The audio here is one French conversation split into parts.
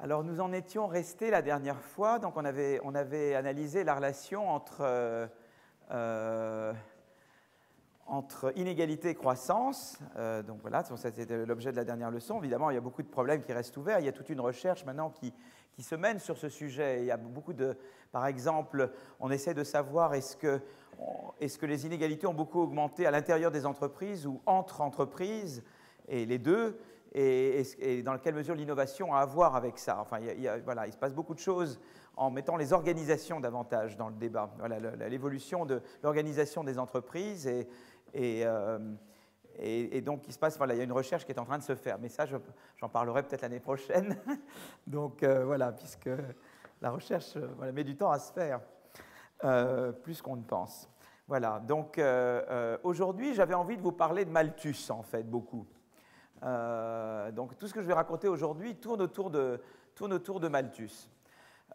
Alors, nous en étions restés la dernière fois. Donc, on avait analysé la relation entre inégalité et croissance. Donc, voilà, c'était l'objet de la dernière leçon. Évidemment, il y a beaucoup de problèmes qui restent ouverts. Il y a toute une recherche maintenant qui se mène sur ce sujet. Il y a beaucoup de... Par exemple, on essaie de savoir est-ce que les inégalités ont beaucoup augmenté à l'intérieur des entreprises ou entre entreprises, et les deux. Et dans quelle mesure l'innovation a à voir avec ça. Enfin, voilà, il se passe beaucoup de choses en mettant les organisations davantage dans le débat. Voilà, l'évolution de l'organisation des entreprises et donc il se passe, voilà, il y a une recherche qui est en train de se faire. Mais ça, j'en parlerai peut-être l'année prochaine. Donc voilà, puisque la recherche met du temps à se faire, plus qu'on ne pense. Voilà, donc aujourd'hui, j'avais envie de vous parler de Malthus, en fait, beaucoup. Donc tout ce que je vais raconter aujourd'hui tourne autour de Malthus.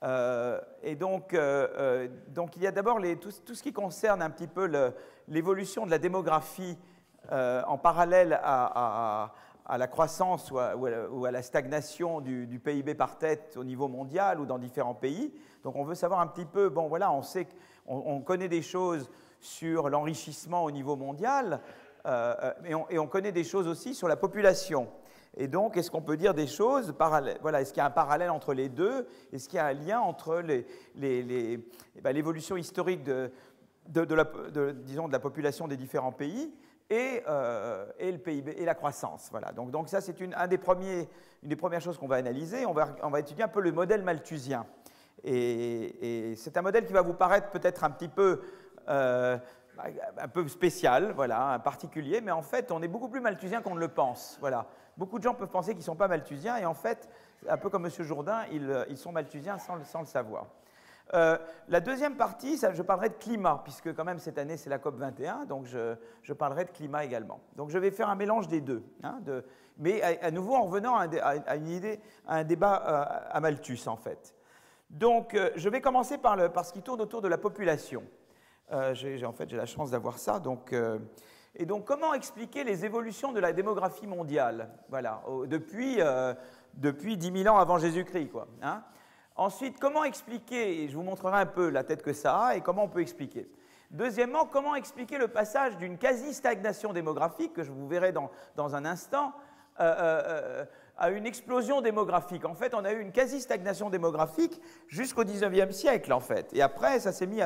Et donc il y a d'abord tout ce qui concerne un petit peu l'évolution de la démographie en parallèle à la croissance ou à la stagnation du PIB par tête au niveau mondial ou dans différents pays. Donc on veut savoir un petit peu, bon voilà, on connaît des choses sur l'enrichissement au niveau mondial, et on connaît des choses aussi sur la population. Et donc, est-ce qu'on peut dire des choses parallèles? Voilà, est-ce qu'il y a un parallèle entre les deux? Est-ce qu'il y a un lien entre l'évolution historique disons, de la population des différents pays et le PIB et la croissance? Voilà. Donc ça, c'est une des premières choses qu'on va analyser. On va étudier un peu le modèle malthusien. Et c'est un modèle qui va vous paraître peut-être un peu spécial, voilà, particulier, mais en fait, on est beaucoup plus malthusien qu'on ne le pense. Voilà. Beaucoup de gens peuvent penser qu'ils ne sont pas malthusiens, et en fait, un peu comme M. Jourdain, ils sont malthusiens sans le savoir. La deuxième partie, je parlerai de climat, puisque quand même cette année, c'est la COP 21, donc je parlerai de climat également. Donc je vais faire un mélange des deux, mais à nouveau en revenant à une idée, à un débat à Malthus, en fait. Donc je vais commencer par ce qui tourne autour de la population. J'ai la chance d'avoir ça. Et donc, comment expliquer les évolutions de la démographie mondiale, voilà, depuis 10 000 ans avant Jésus-Christ, quoi, hein. Ensuite, comment expliquer, et je vous montrerai un peu la tête que ça a, et comment on peut expliquer. Deuxièmement, comment expliquer le passage d'une quasi-stagnation démographique, que je vous verrai dans un instant, à une explosion démographique. En fait, on a eu une quasi-stagnation démographique jusqu'au 19e siècle, en fait. Et après, ça s'est mis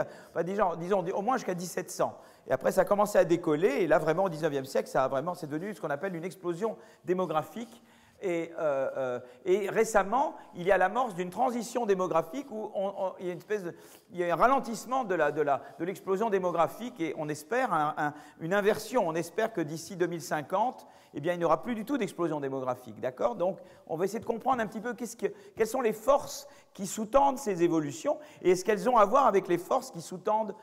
disons, au moins jusqu'à 1700. Et après, ça a commencé à décoller. Et là, vraiment, au 19e siècle, c'est devenu ce qu'on appelle une explosion démographique. Et récemment, il y a l'amorce d'une transition démographique où il y a un ralentissement de l'explosion démographique et on espère une inversion. On espère que d'ici 2050, eh bien, il n'y aura plus du tout d'explosion démographique. D'accord? Donc, on va essayer de comprendre un petit peu quelles sont les forces qui sous-tendent ces évolutions et est-ce qu'elles ont à voir avec les forces qui sous-tendent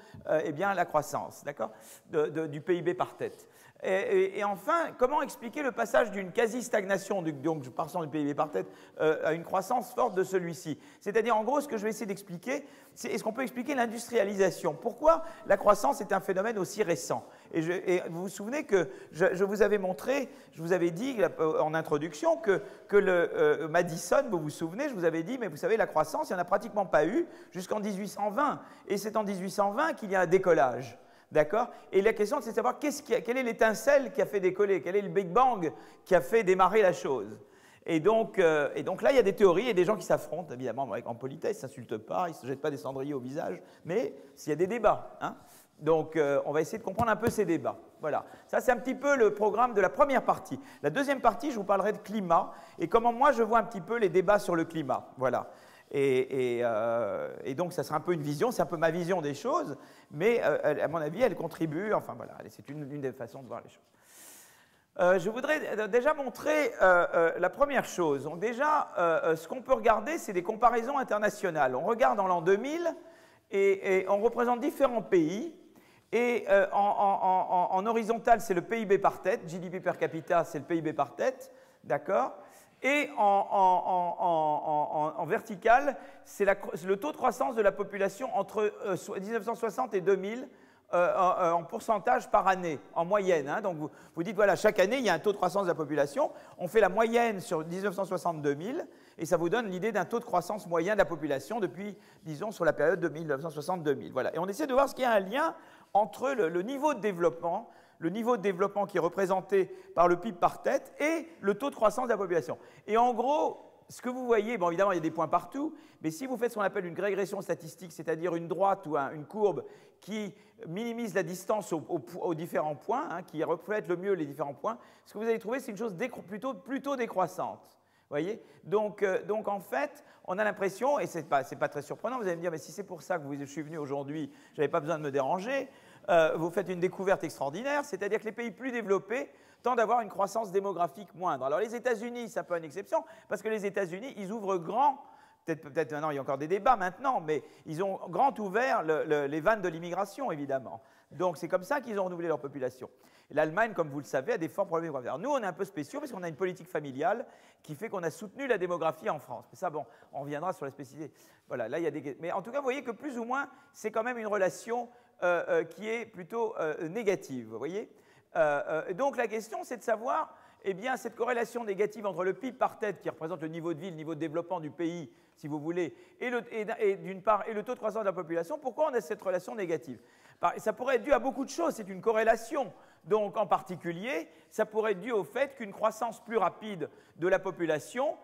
eh bien, la croissance, d'accord, du PIB par tête. Et enfin, comment expliquer le passage d'une quasi-stagnation, donc passant du PIB par tête, à une croissance forte de celui-ci? C'est-à-dire, en gros, ce que je vais essayer d'expliquer, c'est est-ce qu'on peut expliquer l'industrialisation? Pourquoi la croissance est un phénomène aussi récent? Et vous vous souvenez que je vous avais montré, je vous avais dit en introduction que Madison, vous vous souvenez, je vous avais dit, mais vous savez, la croissance, il n'y en a pratiquement pas eu jusqu'en 1820. Et c'est en 1820 qu'il y a un décollage. D'accord? Et la question, c'est de savoir quelle est l'étincelle qui a fait décoller, quel est le Big Bang qui a fait démarrer la chose. Et donc là, il y a des théories et des gens qui s'affrontent, évidemment, en politesse, ils ne s'insultent pas, ils ne se jettent pas des cendriers au visage, mais s'il y a des débats. Hein? Donc, on va essayer de comprendre un peu ces débats. Voilà. Ça, c'est un petit peu le programme de la première partie. La deuxième partie, je vous parlerai de climat et comment moi, je vois un petit peu les débats sur le climat. Voilà. Et donc, ça sera un peu une vision, c'est un peu ma vision des choses, mais à mon avis, elle contribue, enfin voilà, c'est une des façons de voir les choses. Je voudrais déjà montrer la première chose. Donc déjà, ce qu'on peut regarder, c'est des comparaisons internationales. On regarde en l'an 2000 et on représente différents pays. Et en horizontal, c'est le PIB par tête, GDP per capita, c'est le PIB par tête, d'accord? Et en vertical, c'est le taux de croissance de la population entre 1960 et 2000 en pourcentage par année, en moyenne. Hein. Donc vous dites, voilà, chaque année, il y a un taux de croissance de la population. On fait la moyenne sur 1960-2000, et ça vous donne l'idée d'un taux de croissance moyen de la population depuis, disons, sur la période de 1960-2000. Voilà. Et on essaie de voir ce qu'il y a un lien entre le niveau de développement qui est représenté par le PIB par tête et le taux de croissance de la population. Et en gros, ce que vous voyez, bon évidemment il y a des points partout, mais si vous faites ce qu'on appelle une régression statistique, c'est-à-dire une droite ou une courbe qui minimise la distance aux différents points, hein, qui reflète le mieux les différents points, ce que vous allez trouver c'est une chose plutôt décroissante. Voyez, donc en fait, on a l'impression, et ce n'est pas très surprenant, vous allez me dire, mais si c'est pour ça que je suis venu aujourd'hui, je n'avais pas besoin de me déranger, vous faites une découverte extraordinaire, c'est-à-dire que les pays plus développés tendent à avoir une croissance démographique moindre. Alors les États-Unis, c'est un peu une exception, parce que les États-Unis, ils ouvrent grand, peut-être maintenant il y a encore des débats maintenant, mais ils ont grand ouvert les vannes de l'immigration, évidemment. Donc c'est comme ça qu'ils ont renouvelé leur population. L'Allemagne, comme vous le savez, a des forts problèmes démographiques. Nous, on est un peu spéciaux parce qu'on a une politique familiale qui fait qu'on a soutenu la démographie en France. Mais ça, bon, on reviendra sur la spécificité. Voilà, là, il y a des... Mais en tout cas, vous voyez que plus ou moins, c'est quand même une relation qui est plutôt négative, vous voyez. Donc la question, c'est de savoir, eh bien, cette corrélation négative entre le PIB par tête, qui représente le niveau de vie, le niveau de développement du pays, si vous voulez, d'une part, et le taux de croissance de la population, pourquoi on a cette relation négative? Ça pourrait être dû à beaucoup de choses, c'est une corrélation. Donc, en particulier, ça pourrait être dû au fait qu'une croissance plus rapide de la population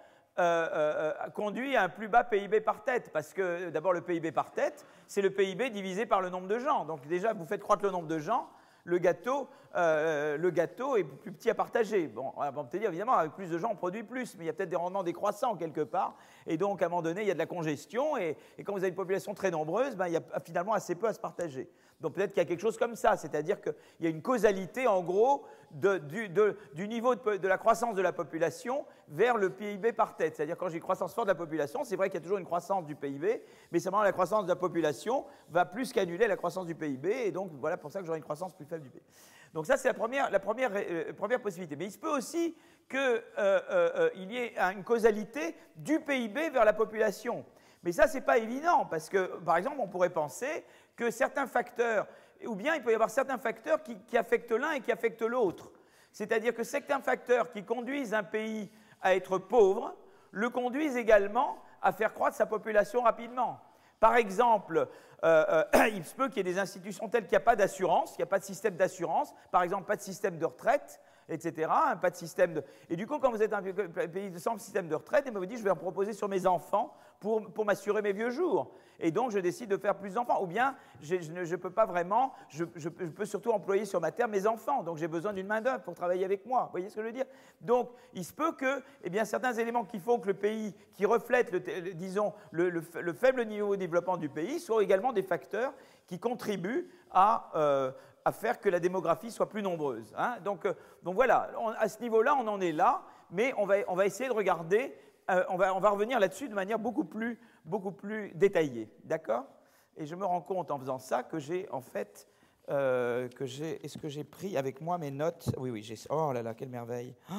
conduit à un plus bas PIB par tête, parce que d'abord le PIB par tête, c'est le PIB divisé par le nombre de gens. Donc déjà, vous faites croître le nombre de gens, le gâteau est plus petit à partager. Bon, on va peut-être dire, évidemment, avec plus de gens, on produit plus, mais il y a peut-être des rendements décroissants quelque part, et donc à un moment donné, il y a de la congestion, et quand vous avez une population très nombreuse, ben, il y a finalement assez peu à se partager. Donc peut-être qu'il y a quelque chose comme ça, c'est-à-dire qu'il y a une causalité, en gros, du niveau de la croissance de la population vers le PIB par tête. C'est-à-dire quand j'ai une croissance forte de la population, c'est vrai qu'il y a toujours une croissance du PIB, mais simplement la croissance de la population va plus qu'annuler la croissance du PIB, et donc voilà pour ça que j'aurai une croissance plus faible du PIB. Donc ça, c'est la première possibilité. Mais il se peut aussi qu'il y ait une causalité du PIB vers la population. Mais ça, ce n'est pas évident, parce que, par exemple, on pourrait penser que certains facteurs, ou bien il peut y avoir certains facteurs qui affectent l'un et qui affectent l'autre. C'est-à-dire que certains facteurs qui conduisent un pays à être pauvre le conduisent également à faire croître sa population rapidement. Par exemple, il se peut qu'il y ait des institutions telles qu'il n'y a pas d'assurance, qu'il n'y a pas de système d'assurance, par exemple pas de système de retraite, etc. Pas de système de... Et du coup, quand vous êtes un pays sans système de retraite, et vous dites, je vais en proposer sur mes enfants pour m'assurer mes vieux jours. Et donc, je décide de faire plus d'enfants. Ou bien, je ne peux pas vraiment, je peux surtout employer sur ma terre mes enfants. Donc, j'ai besoin d'une main-d'œuvre pour travailler avec moi. Vous voyez ce que je veux dire? Donc, il se peut que, eh bien, certains éléments qui font que le pays, qui reflètent, disons, le faible niveau de développement du pays, soient également des facteurs qui contribuent à faire que la démographie soit plus nombreuse. Hein. Donc voilà, à ce niveau-là, on en est là, mais on va essayer de regarder, on va revenir là-dessus de manière beaucoup plus détaillée. D'accord? Et je me rends compte en faisant ça que j'ai en fait, est-ce que j'ai pris avec moi mes notes? Oui, j'ai... Oh là là, quelle merveille! Oh,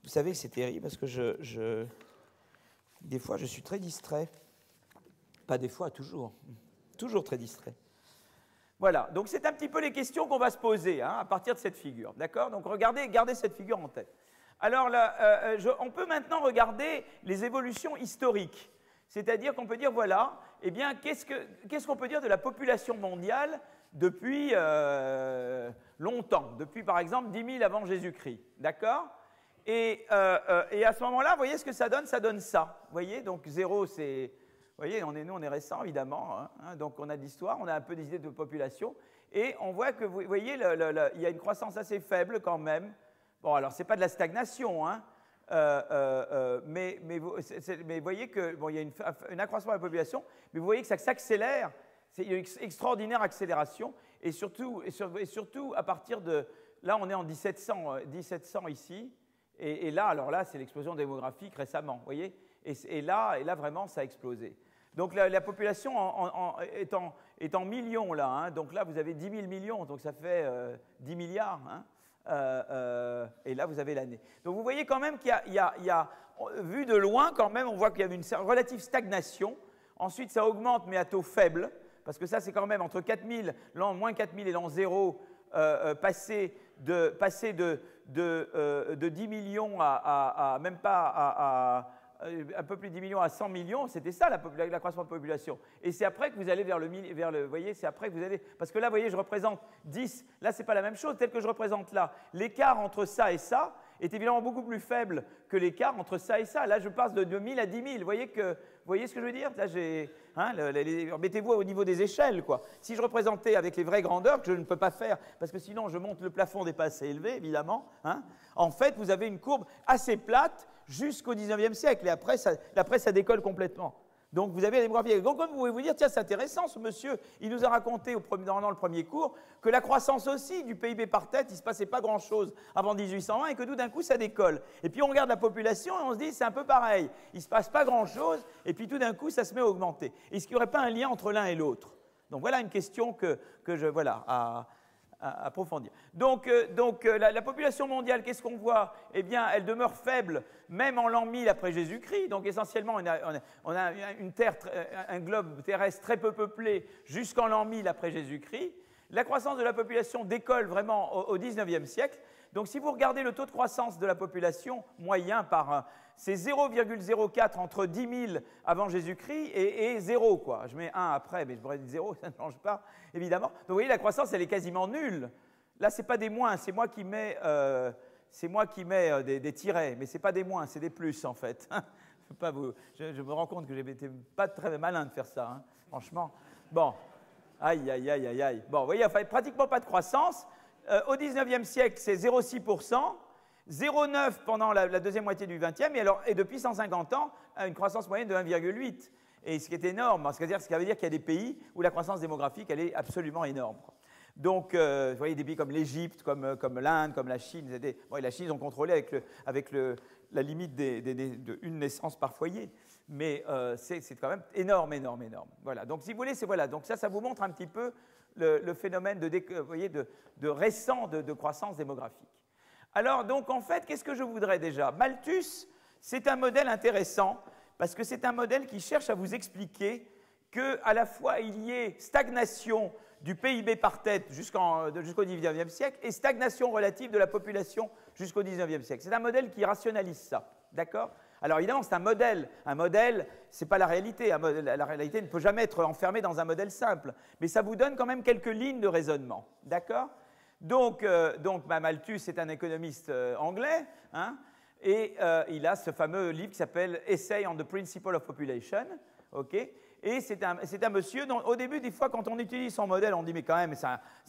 vous savez que c'est terrible parce que des fois, je suis très distrait. Pas des fois, toujours. Toujours très distrait. Voilà, donc c'est un petit peu les questions qu'on va se poser hein, à partir de cette figure, d'accord? Donc gardez cette figure en tête. Alors là, on peut maintenant regarder les évolutions historiques, c'est-à-dire qu'on peut dire, voilà, eh bien, qu'est-ce qu'on peut dire de la population mondiale depuis longtemps, depuis par exemple 10 000 avant Jésus-Christ, d'accord? Et à ce moment-là, vous voyez ce que ça donne? Ça donne ça, vous voyez? Donc 0, c'est... Vous voyez, nous, on est récents, évidemment, hein, donc on a de l'histoire, on a un peu des idées de population, et on voit que, vous voyez, il y a une croissance assez faible quand même. Bon, alors, ce n'est pas de la stagnation, hein, mais vous voyez qu'il bon, y a un accroissement de la population, mais vous voyez que ça s'accélère, il y a une extraordinaire accélération, et surtout à partir de... Là, on est en 1700 ici, et là, alors là, c'est l'explosion démographique récemment, vous voyez, et là, vraiment, ça a explosé. Donc la population est en millions là, hein, donc là vous avez 10 000 millions, donc ça fait 10 milliards, hein, et là vous avez l'année. Donc vous voyez quand même qu'il y a, vu de loin quand même, on voit qu'il y avait une relative stagnation, ensuite ça augmente mais à taux faible, parce que ça, c'est quand même entre 4000, l'an moins 4000 et l'an 0, passer de 10 millions à même pas à un peu plus de 10 millions à 100 millions, c'était ça la croissance de population. Et c'est après que vous allez vous voyez, c'est après que vous allez, parce que là, vous voyez, je représente 10, là, c'est pas la même chose, tel que je représente là. L'écart entre ça et ça est évidemment beaucoup plus faible que l'écart entre ça et ça. Là, je passe de 1000 à 10 000. Vous voyez ce que je veux dire? Là, mettez-vous au niveau des échelles, quoi. Si je représentais avec les vraies grandeurs, que je ne peux pas faire, parce que sinon, je monte le plafond n'est pas assez élevé, évidemment, hein, en fait, vous avez une courbe assez plate jusqu'au 19e siècle. Et après, ça décolle complètement. Donc, vous avez la démographie. Donc, vous pouvez vous dire, tiens, c'est intéressant, ce monsieur, il nous a raconté dans le premier cours que la croissance aussi du PIB par tête, il ne se passait pas grand-chose avant 1820 et que tout d'un coup, ça décolle. Et puis, on regarde la population et on se dit, c'est un peu pareil. Il ne se passe pas grand-chose et puis tout d'un coup, ça se met à augmenter. Est-ce qu'il n'y aurait pas un lien entre l'un et l'autre? Donc, voilà une question que je, voilà, à approfondir. Donc, la population mondiale, qu'est-ce qu'on voit? Eh bien, elle demeure faible, même en l'an 1000 après Jésus-Christ. Donc, essentiellement, on a un globe terrestre très peu peuplé jusqu'en l'an 1000 après Jésus-Christ. La croissance de la population décolle vraiment au 19e siècle. Donc, si vous regardez le taux de croissance de la population moyen c'est 0,04 entre 10 000 avant Jésus-Christ et 0, quoi. Je mets 1 après, mais je pourrais dire 0, ça ne change pas, évidemment. Donc, vous voyez, la croissance, elle est quasiment nulle. Là, ce n'est pas des moins, c'est moi qui mets, des tirets, mais ce n'est pas des moins, c'est des plus, en fait. Je me rends compte que j'étais pas très malin de faire ça, hein, franchement. Bon, aïe, aïe, aïe, aïe, aïe. Bon, vous voyez, enfin, pratiquement pas de croissance. Au 19e siècle, c'est 0,6%. 0,9 pendant la deuxième moitié du XXe, et depuis 150 ans, une croissance moyenne de 1,8. Et ce qui est énorme, ce qui veut dire qu'il y a des pays où la croissance démographique, elle est absolument énorme. Donc, vous voyez, des pays comme l'Égypte, comme l'Inde, comme la Chine, la Chine, ils ont contrôlé avec la limite d'une naissance par foyer. Mais c'est quand même énorme, énorme, énorme. Voilà. Donc, si vous voulez, voilà. Donc ça vous montre un petit peu le phénomène de récent de croissance démographique. Alors, donc, en fait, qu'est-ce que je voudrais déjà? Malthus, c'est un modèle intéressant parce que c'est un modèle qui cherche à vous expliquer qu'à la fois il y ait stagnation du PIB par tête jusqu'au 19e siècle et stagnation relative de la population jusqu'au 19e siècle. C'est un modèle qui rationalise ça, d'accord? Alors évidemment, c'est un modèle. Un modèle, ce n'est pas la réalité. La réalité ne peut jamais être enfermée dans un modèle simple. Mais ça vous donne quand même quelques lignes de raisonnement, d'accord? Donc Malthus est un économiste anglais, hein, et il a ce fameux livre qui s'appelle Essay on the Principle of Population, okay, et c'est un monsieur dont, au début, des fois, quand on utilise son modèle, on dit mais quand même, c'est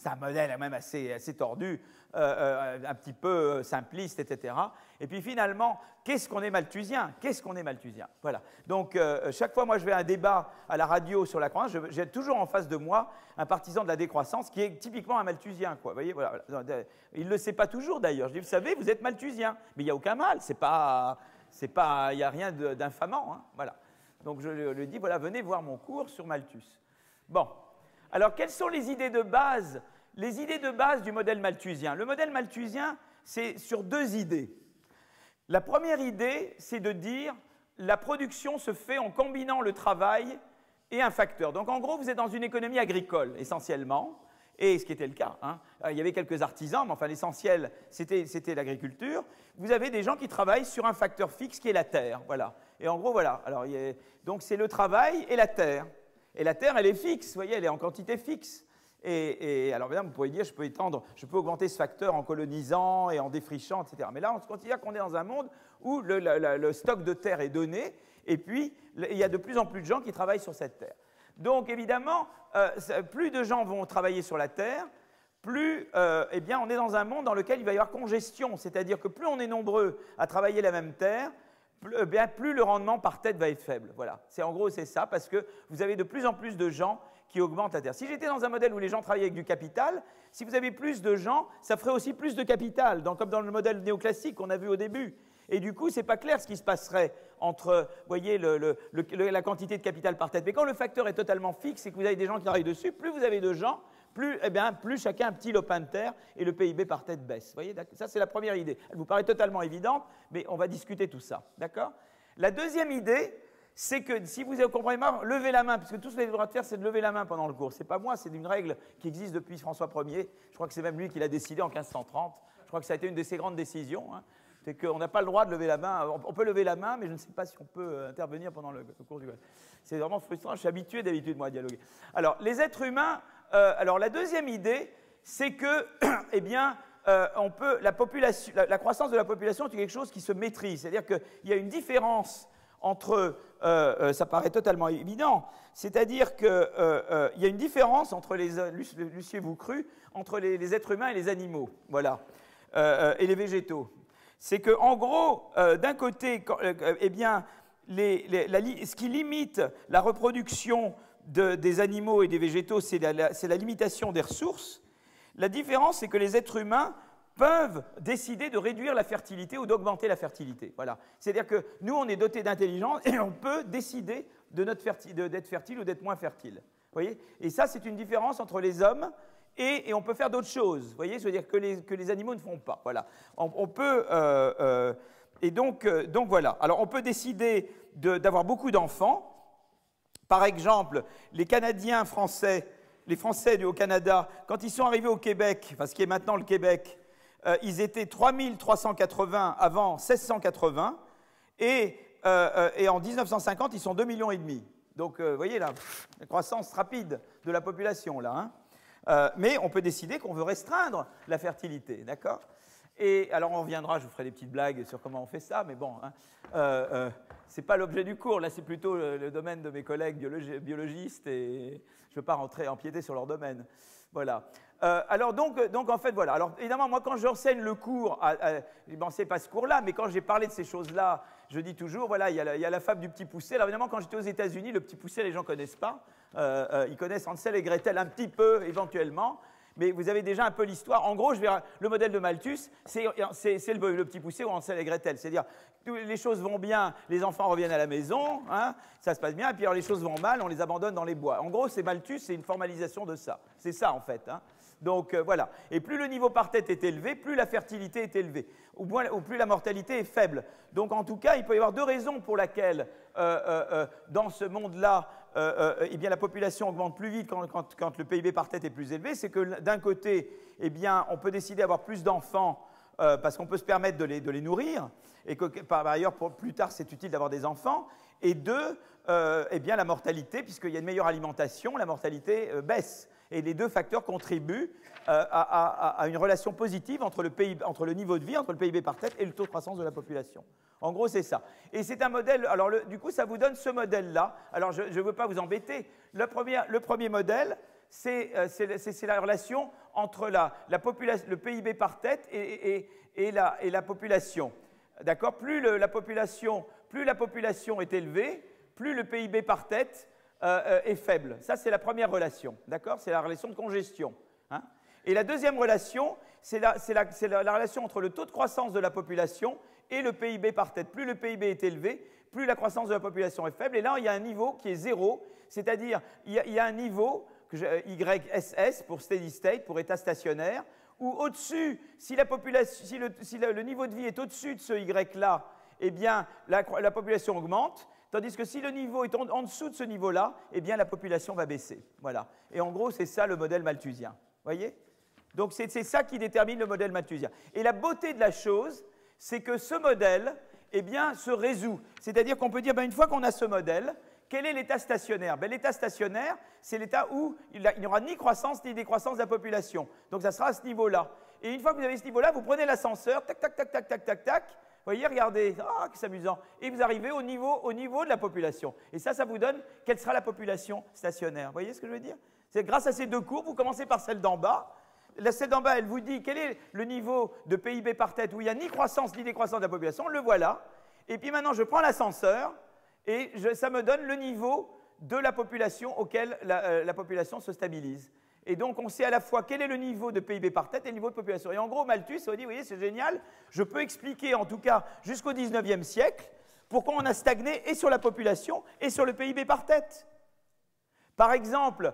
un modèle quand même assez tordu, un petit peu simpliste, etc. Et puis finalement, qu'est-ce qu'on est malthusien? Qu'est-ce qu'on est malthusien? Voilà. Donc chaque fois, moi, je vais à un débat à la radio sur la croissance, j'ai toujours en face de moi un partisan de la décroissance qui est typiquement un malthusien, quoi. Vous voyez, voilà. Il ne le sait pas toujours d'ailleurs. Je dis, vous savez, vous êtes malthusien, mais il n'y a aucun mal. Il n'y a rien d'infamant, hein. Voilà. Donc je lui dis, voilà, venez voir mon cours sur Malthus. Bon, alors quelles sont les idées de base? Les idées de base du modèle malthusien. Le modèle malthusien, c'est sur deux idées. La première idée, c'est de dire la production se fait en combinant le travail et un facteur. Donc en gros, vous êtes dans une économie agricole, essentiellement, et ce qui était le cas, hein. Il y avait quelques artisans, mais enfin l'essentiel, c'était l'agriculture. Vous avez des gens qui travaillent sur un facteur fixe qui est la terre, voilà. Et en gros, voilà. Alors, donc c'est le travail et la terre. Et la terre, elle est fixe, vous voyez, elle est en quantité fixe. Et alors, bien, vous pourriez dire, je peux augmenter ce facteur en colonisant et en défrichant, etc. Mais là, on considère qu'on est dans un monde où le stock de terre est donné, et puis il y a de plus en plus de gens qui travaillent sur cette terre. Donc, évidemment, plus de gens vont travailler sur la terre, plus eh bien, on est dans un monde dans lequel il va y avoir congestion, c'est-à-dire que plus on est nombreux à travailler la même terre, plus le rendement par tête va être faible. Voilà. En gros, c'est ça, parce que vous avez de plus en plus de gens qui augmentent la terre. Si j'étais dans un modèle où les gens travaillaient avec du capital, si vous avez plus de gens, ça ferait aussi plus de capital, comme dans le modèle néoclassique qu'on a vu au début. Et du coup, ce n'est pas clair ce qui se passerait entre, vous voyez, la quantité de capital par tête. Mais quand le facteur est totalement fixe et que vous avez des gens qui travaillent dessus, plus vous avez de gens, plus chacun a un petit lopin de terre et le PIB par tête baisse. Vous voyez, ça, c'est la première idée. Elle vous paraît totalement évidente, mais on va discuter tout ça. D'accord? La deuxième idée, c'est que si vous comprenez pas, levez la main, puisque tout ce que vous avez le droit de faire, c'est de lever la main pendant le cours. Ce n'est pas moi, c'est une règle qui existe depuis François Ier. Je crois que c'est même lui qui l'a décidé en 1530. Je crois que ça a été une de ses grandes décisions. Hein. C'est qu'on n'a pas le droit de lever la main. On peut lever la main, mais je ne sais pas si on peut intervenir pendant le cours du collège. C'est vraiment frustrant. Je suis habitué d'habitude, moi, à dialoguer. Alors, les êtres humains, alors la deuxième idée, c'est que, eh bien, la croissance de la population est quelque chose qui se maîtrise. C'est-à-dire qu'il y a une différence entre, ça paraît totalement évident, c'est-à-dire qu'il y a une différence entre l'eussiez-vous cru, entre les êtres humains et les animaux, voilà, et les végétaux. C'est qu'en gros, d'un côté, eh bien, ce qui limite la reproduction des animaux et des végétaux, c'est la limitation des ressources. La différence, c'est que les êtres humains peuvent décider de réduire la fertilité ou d'augmenter la fertilité. Voilà. C'est-à-dire que nous, on est dotés d'intelligence et on peut décider d'être fertile ou d'être moins fertile. Voyez ? Et ça, c'est une différence entre les hommes et on peut faire d'autres choses. Voyez ? C'est-à-dire que les animaux ne font pas. Voilà. On peut... et donc voilà. Alors, on peut décider d'avoir beaucoup d'enfants. Par exemple, les Canadiens français, les Français du Haut-Canada, quand ils sont arrivés au Québec, enfin ce qui est maintenant le Québec, ils étaient 3380 avant 1680, et en 1950, ils sont 2,5 millions. Donc, vous voyez là, la croissance rapide de la population, là. Hein. Mais on peut décider qu'on veut restreindre la fertilité, d'accord ? Et alors, on reviendra, je vous ferai des petites blagues sur comment on fait ça, mais bon, hein, ce n'est pas l'objet du cours, là, c'est plutôt le domaine de mes collègues biologistes, et je ne veux pas empiéter sur leur domaine. Voilà. Alors donc, en fait, voilà. Alors, évidemment, moi, quand j'enseigne le cours, bon, ce n'est pas ce cours-là, mais quand j'ai parlé de ces choses-là, je dis toujours, voilà, il y a la fable du petit poucet. Alors, évidemment, quand j'étais aux États-Unis, le petit poucet, les gens ne connaissent pas. Ils connaissent Hansel et Gretel un petit peu, éventuellement. Mais vous avez déjà un peu l'histoire. En gros, le modèle de Malthus, c'est le petit poucet ou Hansel et Gretel. C'est-à-dire, les choses vont bien, les enfants reviennent à la maison, hein, ça se passe bien, et puis alors les choses vont mal, on les abandonne dans les bois. En gros, c'est Malthus, c'est une formalisation de ça. C'est ça, en fait. Hein. Donc, voilà. Et plus le niveau par tête est élevé, plus la fertilité est élevée, ou plus la mortalité est faible. Donc, en tout cas, il peut y avoir deux raisons pour lesquelles, dans ce monde-là, eh bien, la population augmente plus vite quand le PIB par tête est plus élevé. C'est que d'un côté, eh bien, on peut décider d'avoir plus d'enfants parce qu'on peut se permettre de les nourrir, et que par ailleurs, plus tard, c'est utile d'avoir des enfants. Et deux, eh bien, la mortalité, puisqu'il y a une meilleure alimentation, la mortalité baisse. Et les deux facteurs contribuent à une relation positive entre le niveau de vie, entre le PIB par tête et le taux de croissance de la population. En gros, c'est ça. Et c'est un modèle, alors du coup, ça vous donne ce modèle-là. Alors, je ne veux pas vous embêter. Le premier modèle, c'est la relation entre le PIB par tête et la population. D'accord ? Plus la population est élevée, plus le PIB par tête est faible. Ça, c'est la première relation. D'accord ? C'est la relation de congestion. Hein ? Et la deuxième relation, c'est la relation entre le taux de croissance de la population et le PIB par tête. Plus le PIB est élevé, plus la croissance de la population est faible. Et là, il y a un niveau qui est zéro, c'est-à-dire il y a un niveau, YSS pour steady state, pour état stationnaire, où au-dessus, si le niveau de vie est au-dessus de ce Y-là, eh bien, la population augmente. Tandis que si le niveau est en dessous de ce niveau-là, eh bien, la population va baisser. Voilà. Et en gros, c'est ça le modèle malthusien. Vous voyez ? Donc, c'est ça qui détermine le modèle malthusien. Et la beauté de la chose, c'est que ce modèle, eh bien, se résout. C'est-à-dire qu'on peut dire, ben, une fois qu'on a ce modèle, quel est l'état stationnaire ? Ben, l'état stationnaire, c'est l'état où il n'y aura ni croissance ni décroissance de la population. Donc, ça sera à ce niveau-là. Et une fois que vous avez ce niveau-là, vous prenez l'ascenseur, tac, tac, tac, tac, tac, tac, tac. Vous voyez, regardez, ah, c'est amusant. Et vous arrivez au niveau de la population. Et ça vous donne quelle sera la population stationnaire. Vous voyez ce que je veux dire ? C'est grâce à ces deux courbes, vous commencez par celle d'en bas. Celle d'en bas, elle vous dit quel est le niveau de PIB par tête où il n'y a ni croissance ni décroissance de la population. Le voilà. Et puis maintenant, je prends l'ascenseur et ça me donne le niveau de la population auquel la population se stabilise. Et donc, on sait à la fois quel est le niveau de PIB par tête et le niveau de population. Et en gros, Malthus a dit, vous voyez, c'est génial, je peux expliquer, en tout cas, jusqu'au 19e siècle, pourquoi on a stagné et sur la population et sur le PIB par tête. Par exemple,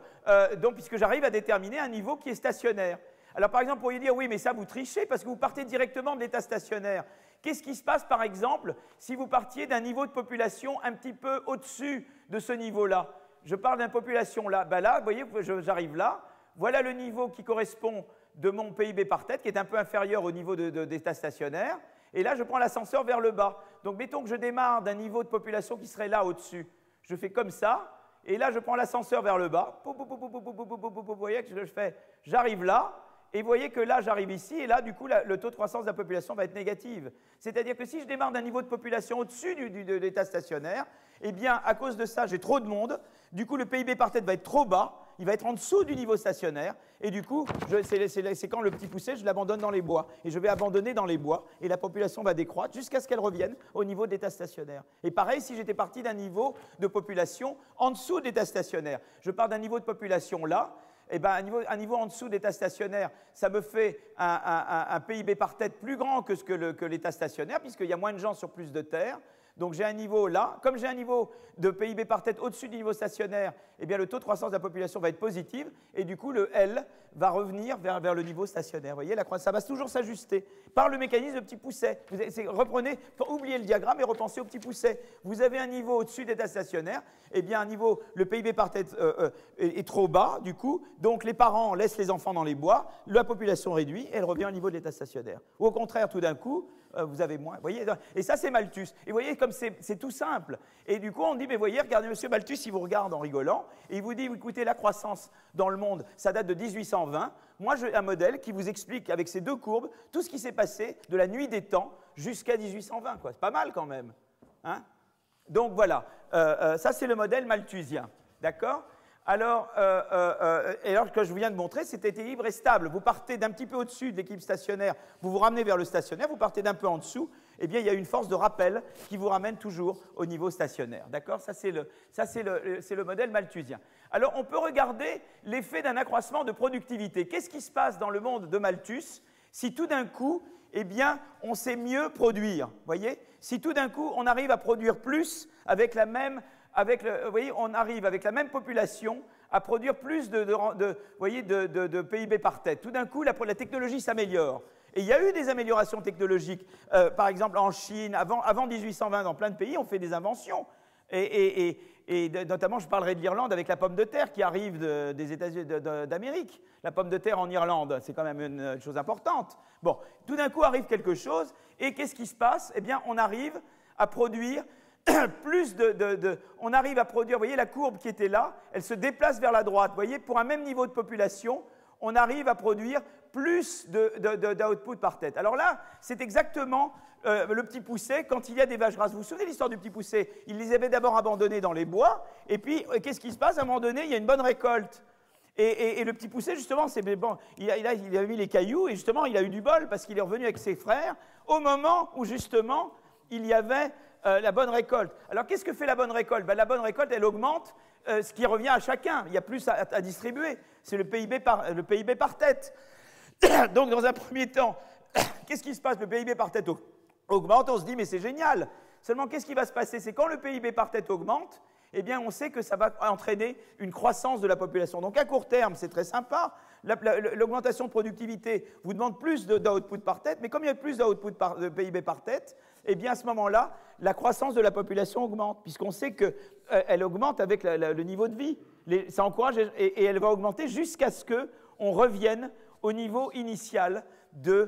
donc, puisque j'arrive à déterminer un niveau qui est stationnaire. Alors, par exemple, vous pourriez dire, oui, mais ça, vous trichez, parce que vous partez directement de l'état stationnaire, Qu'est-ce qui se passe, par exemple, si vous partiez d'un niveau de population un petit peu au-dessus de ce niveau-là? Je parle d'une population là. Ben là, vous voyez, j'arrive là. Voilà le niveau qui correspond de mon PIB par tête, qui est un peu inférieur au niveau d'état stationnaire. Et là, je prends l'ascenseur vers le bas. Donc, mettons que je démarre d'un niveau de population qui serait là au-dessus. Je fais comme ça. Et là, je prends l'ascenseur vers le bas. Vous voyez que je fais? J'arrive là. Et vous voyez que là, j'arrive ici, et là, du coup, le taux de croissance de la population va être négatif. C'est-à-dire que si je démarre d'un niveau de population au-dessus de l'état stationnaire, eh bien, à cause de ça, j'ai trop de monde. Du coup, le PIB par tête va être trop bas. Il va être en dessous du niveau stationnaire. Et du coup, c'est quand le petit poussé, je l'abandonne dans les bois. Et je vais abandonner dans les bois. Et la population va décroître jusqu'à ce qu'elle revienne au niveau d'état stationnaire. Et pareil, si j'étais parti d'un niveau de population en dessous d'état stationnaire. Je pars d'un niveau de population là. Eh ben, un niveau en dessous d'état stationnaire, ça me fait un PIB par tête plus grand que l'état stationnaire, puisqu'il y a moins de gens sur plus de terre. Donc j'ai un niveau là. Comme j'ai un niveau de PIB par tête au-dessus du niveau stationnaire, eh bien, le taux de croissance de la population va être positif, et du coup, le L va revenir vers le niveau stationnaire. Vous voyez, ça va toujours s'ajuster par le mécanisme de petit pousset. Reprenez, oubliez le diagramme et repensez au petit pousset. Vous avez un niveau au-dessus d'état stationnaire, eh bien, le PIB par tête est trop bas, du coup, donc les parents laissent les enfants dans les bois, la population réduit, et elle revient au niveau de l'état stationnaire. Ou au contraire, tout d'un coup, vous avez moins. Vous voyez, et ça, c'est Malthus. Et vous voyez, comme c'est tout simple. Et du coup, on dit, mais voyez, regardez, monsieur Malthus, il vous regarde en rigolant, et il vous dit, écoutez, la croissance dans le monde, ça date de 1820. Moi, j'ai un modèle qui vous explique, avec ces deux courbes, tout ce qui s'est passé de la nuit des temps jusqu'à 1820. C'est pas mal quand même. Hein? Donc voilà, ça, c'est le modèle malthusien. D'accord? Alors, et alors, ce que je viens de montrer, c'est équilibre et stable. Vous partez d'un petit peu au-dessus de l'équilibre stationnaire, vous vous ramenez vers le stationnaire, vous partez d'un peu en dessous, eh bien, il y a une force de rappel qui vous ramène toujours au niveau stationnaire. D'accord? Ça, c'est le modèle malthusien. Alors, on peut regarder l'effet d'un accroissement de productivité. Qu'est-ce qui se passe dans le monde de Malthus si tout d'un coup, eh bien, on sait mieux produire? Voyez? Si tout d'un coup, on arrive à produire plus avec la même... vous voyez, on arrive avec la même population à produire plus de PIB par tête. Tout d'un coup, la technologie s'améliore. Et il y a eu des améliorations technologiques. Par exemple, en Chine, avant 1820, dans plein de pays, on fait des inventions. Et notamment, je parlerai de l'Irlande avec la pomme de terre qui arrive des États-Unis d'Amérique. La pomme de terre en Irlande, c'est quand même une chose importante. Bon, tout d'un coup arrive quelque chose, et qu'est-ce qui se passe? Eh bien, on arrive à produire on arrive à produire, vous voyez la courbe qui était là, elle se déplace vers la droite. Vous voyez, pour un même niveau de population, on arrive à produire plus d'output par tête. Alors là, c'est exactement le petit pousset quand il y a des vaches grasses. Vous vous souvenez de l'histoire du petit pousset? Il les avait d'abord abandonnés dans les bois, et puis qu'est-ce qui se passe? À un moment donné, il y a une bonne récolte. Et le petit pousset, justement, bon, il a mis les cailloux, et justement, il a eu du bol parce qu'il est revenu avec ses frères au moment où, justement, il y avait la bonne récolte. Alors, qu'est-ce que fait la bonne récolte? Ben, la bonne récolte, elle augmente ce qui revient à chacun. Il y a plus à distribuer. C'est le PIB par tête. Donc, dans un premier temps, qu'est-ce qui se passe? Le PIB par tête augmente, on se dit, mais c'est génial. Seulement, qu'est-ce qui va se passer? C'est quand le PIB par tête augmente, eh bien, on sait que ça va entraîner une croissance de la population. Donc, à court terme, c'est très sympa. L'augmentation de productivité vous demande plus d'output par tête, mais comme il y a plus d'output de PIB par tête, eh bien, à ce moment-là, la croissance de la population augmente, puisqu'on sait qu'elle augmente avec le niveau de vie. Ça encourage, et elle va augmenter jusqu'à ce qu'on revienne au niveau initial du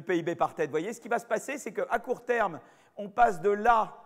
PIB par tête. Vous voyez, ce qui va se passer, c'est qu'à court terme, on passe de là,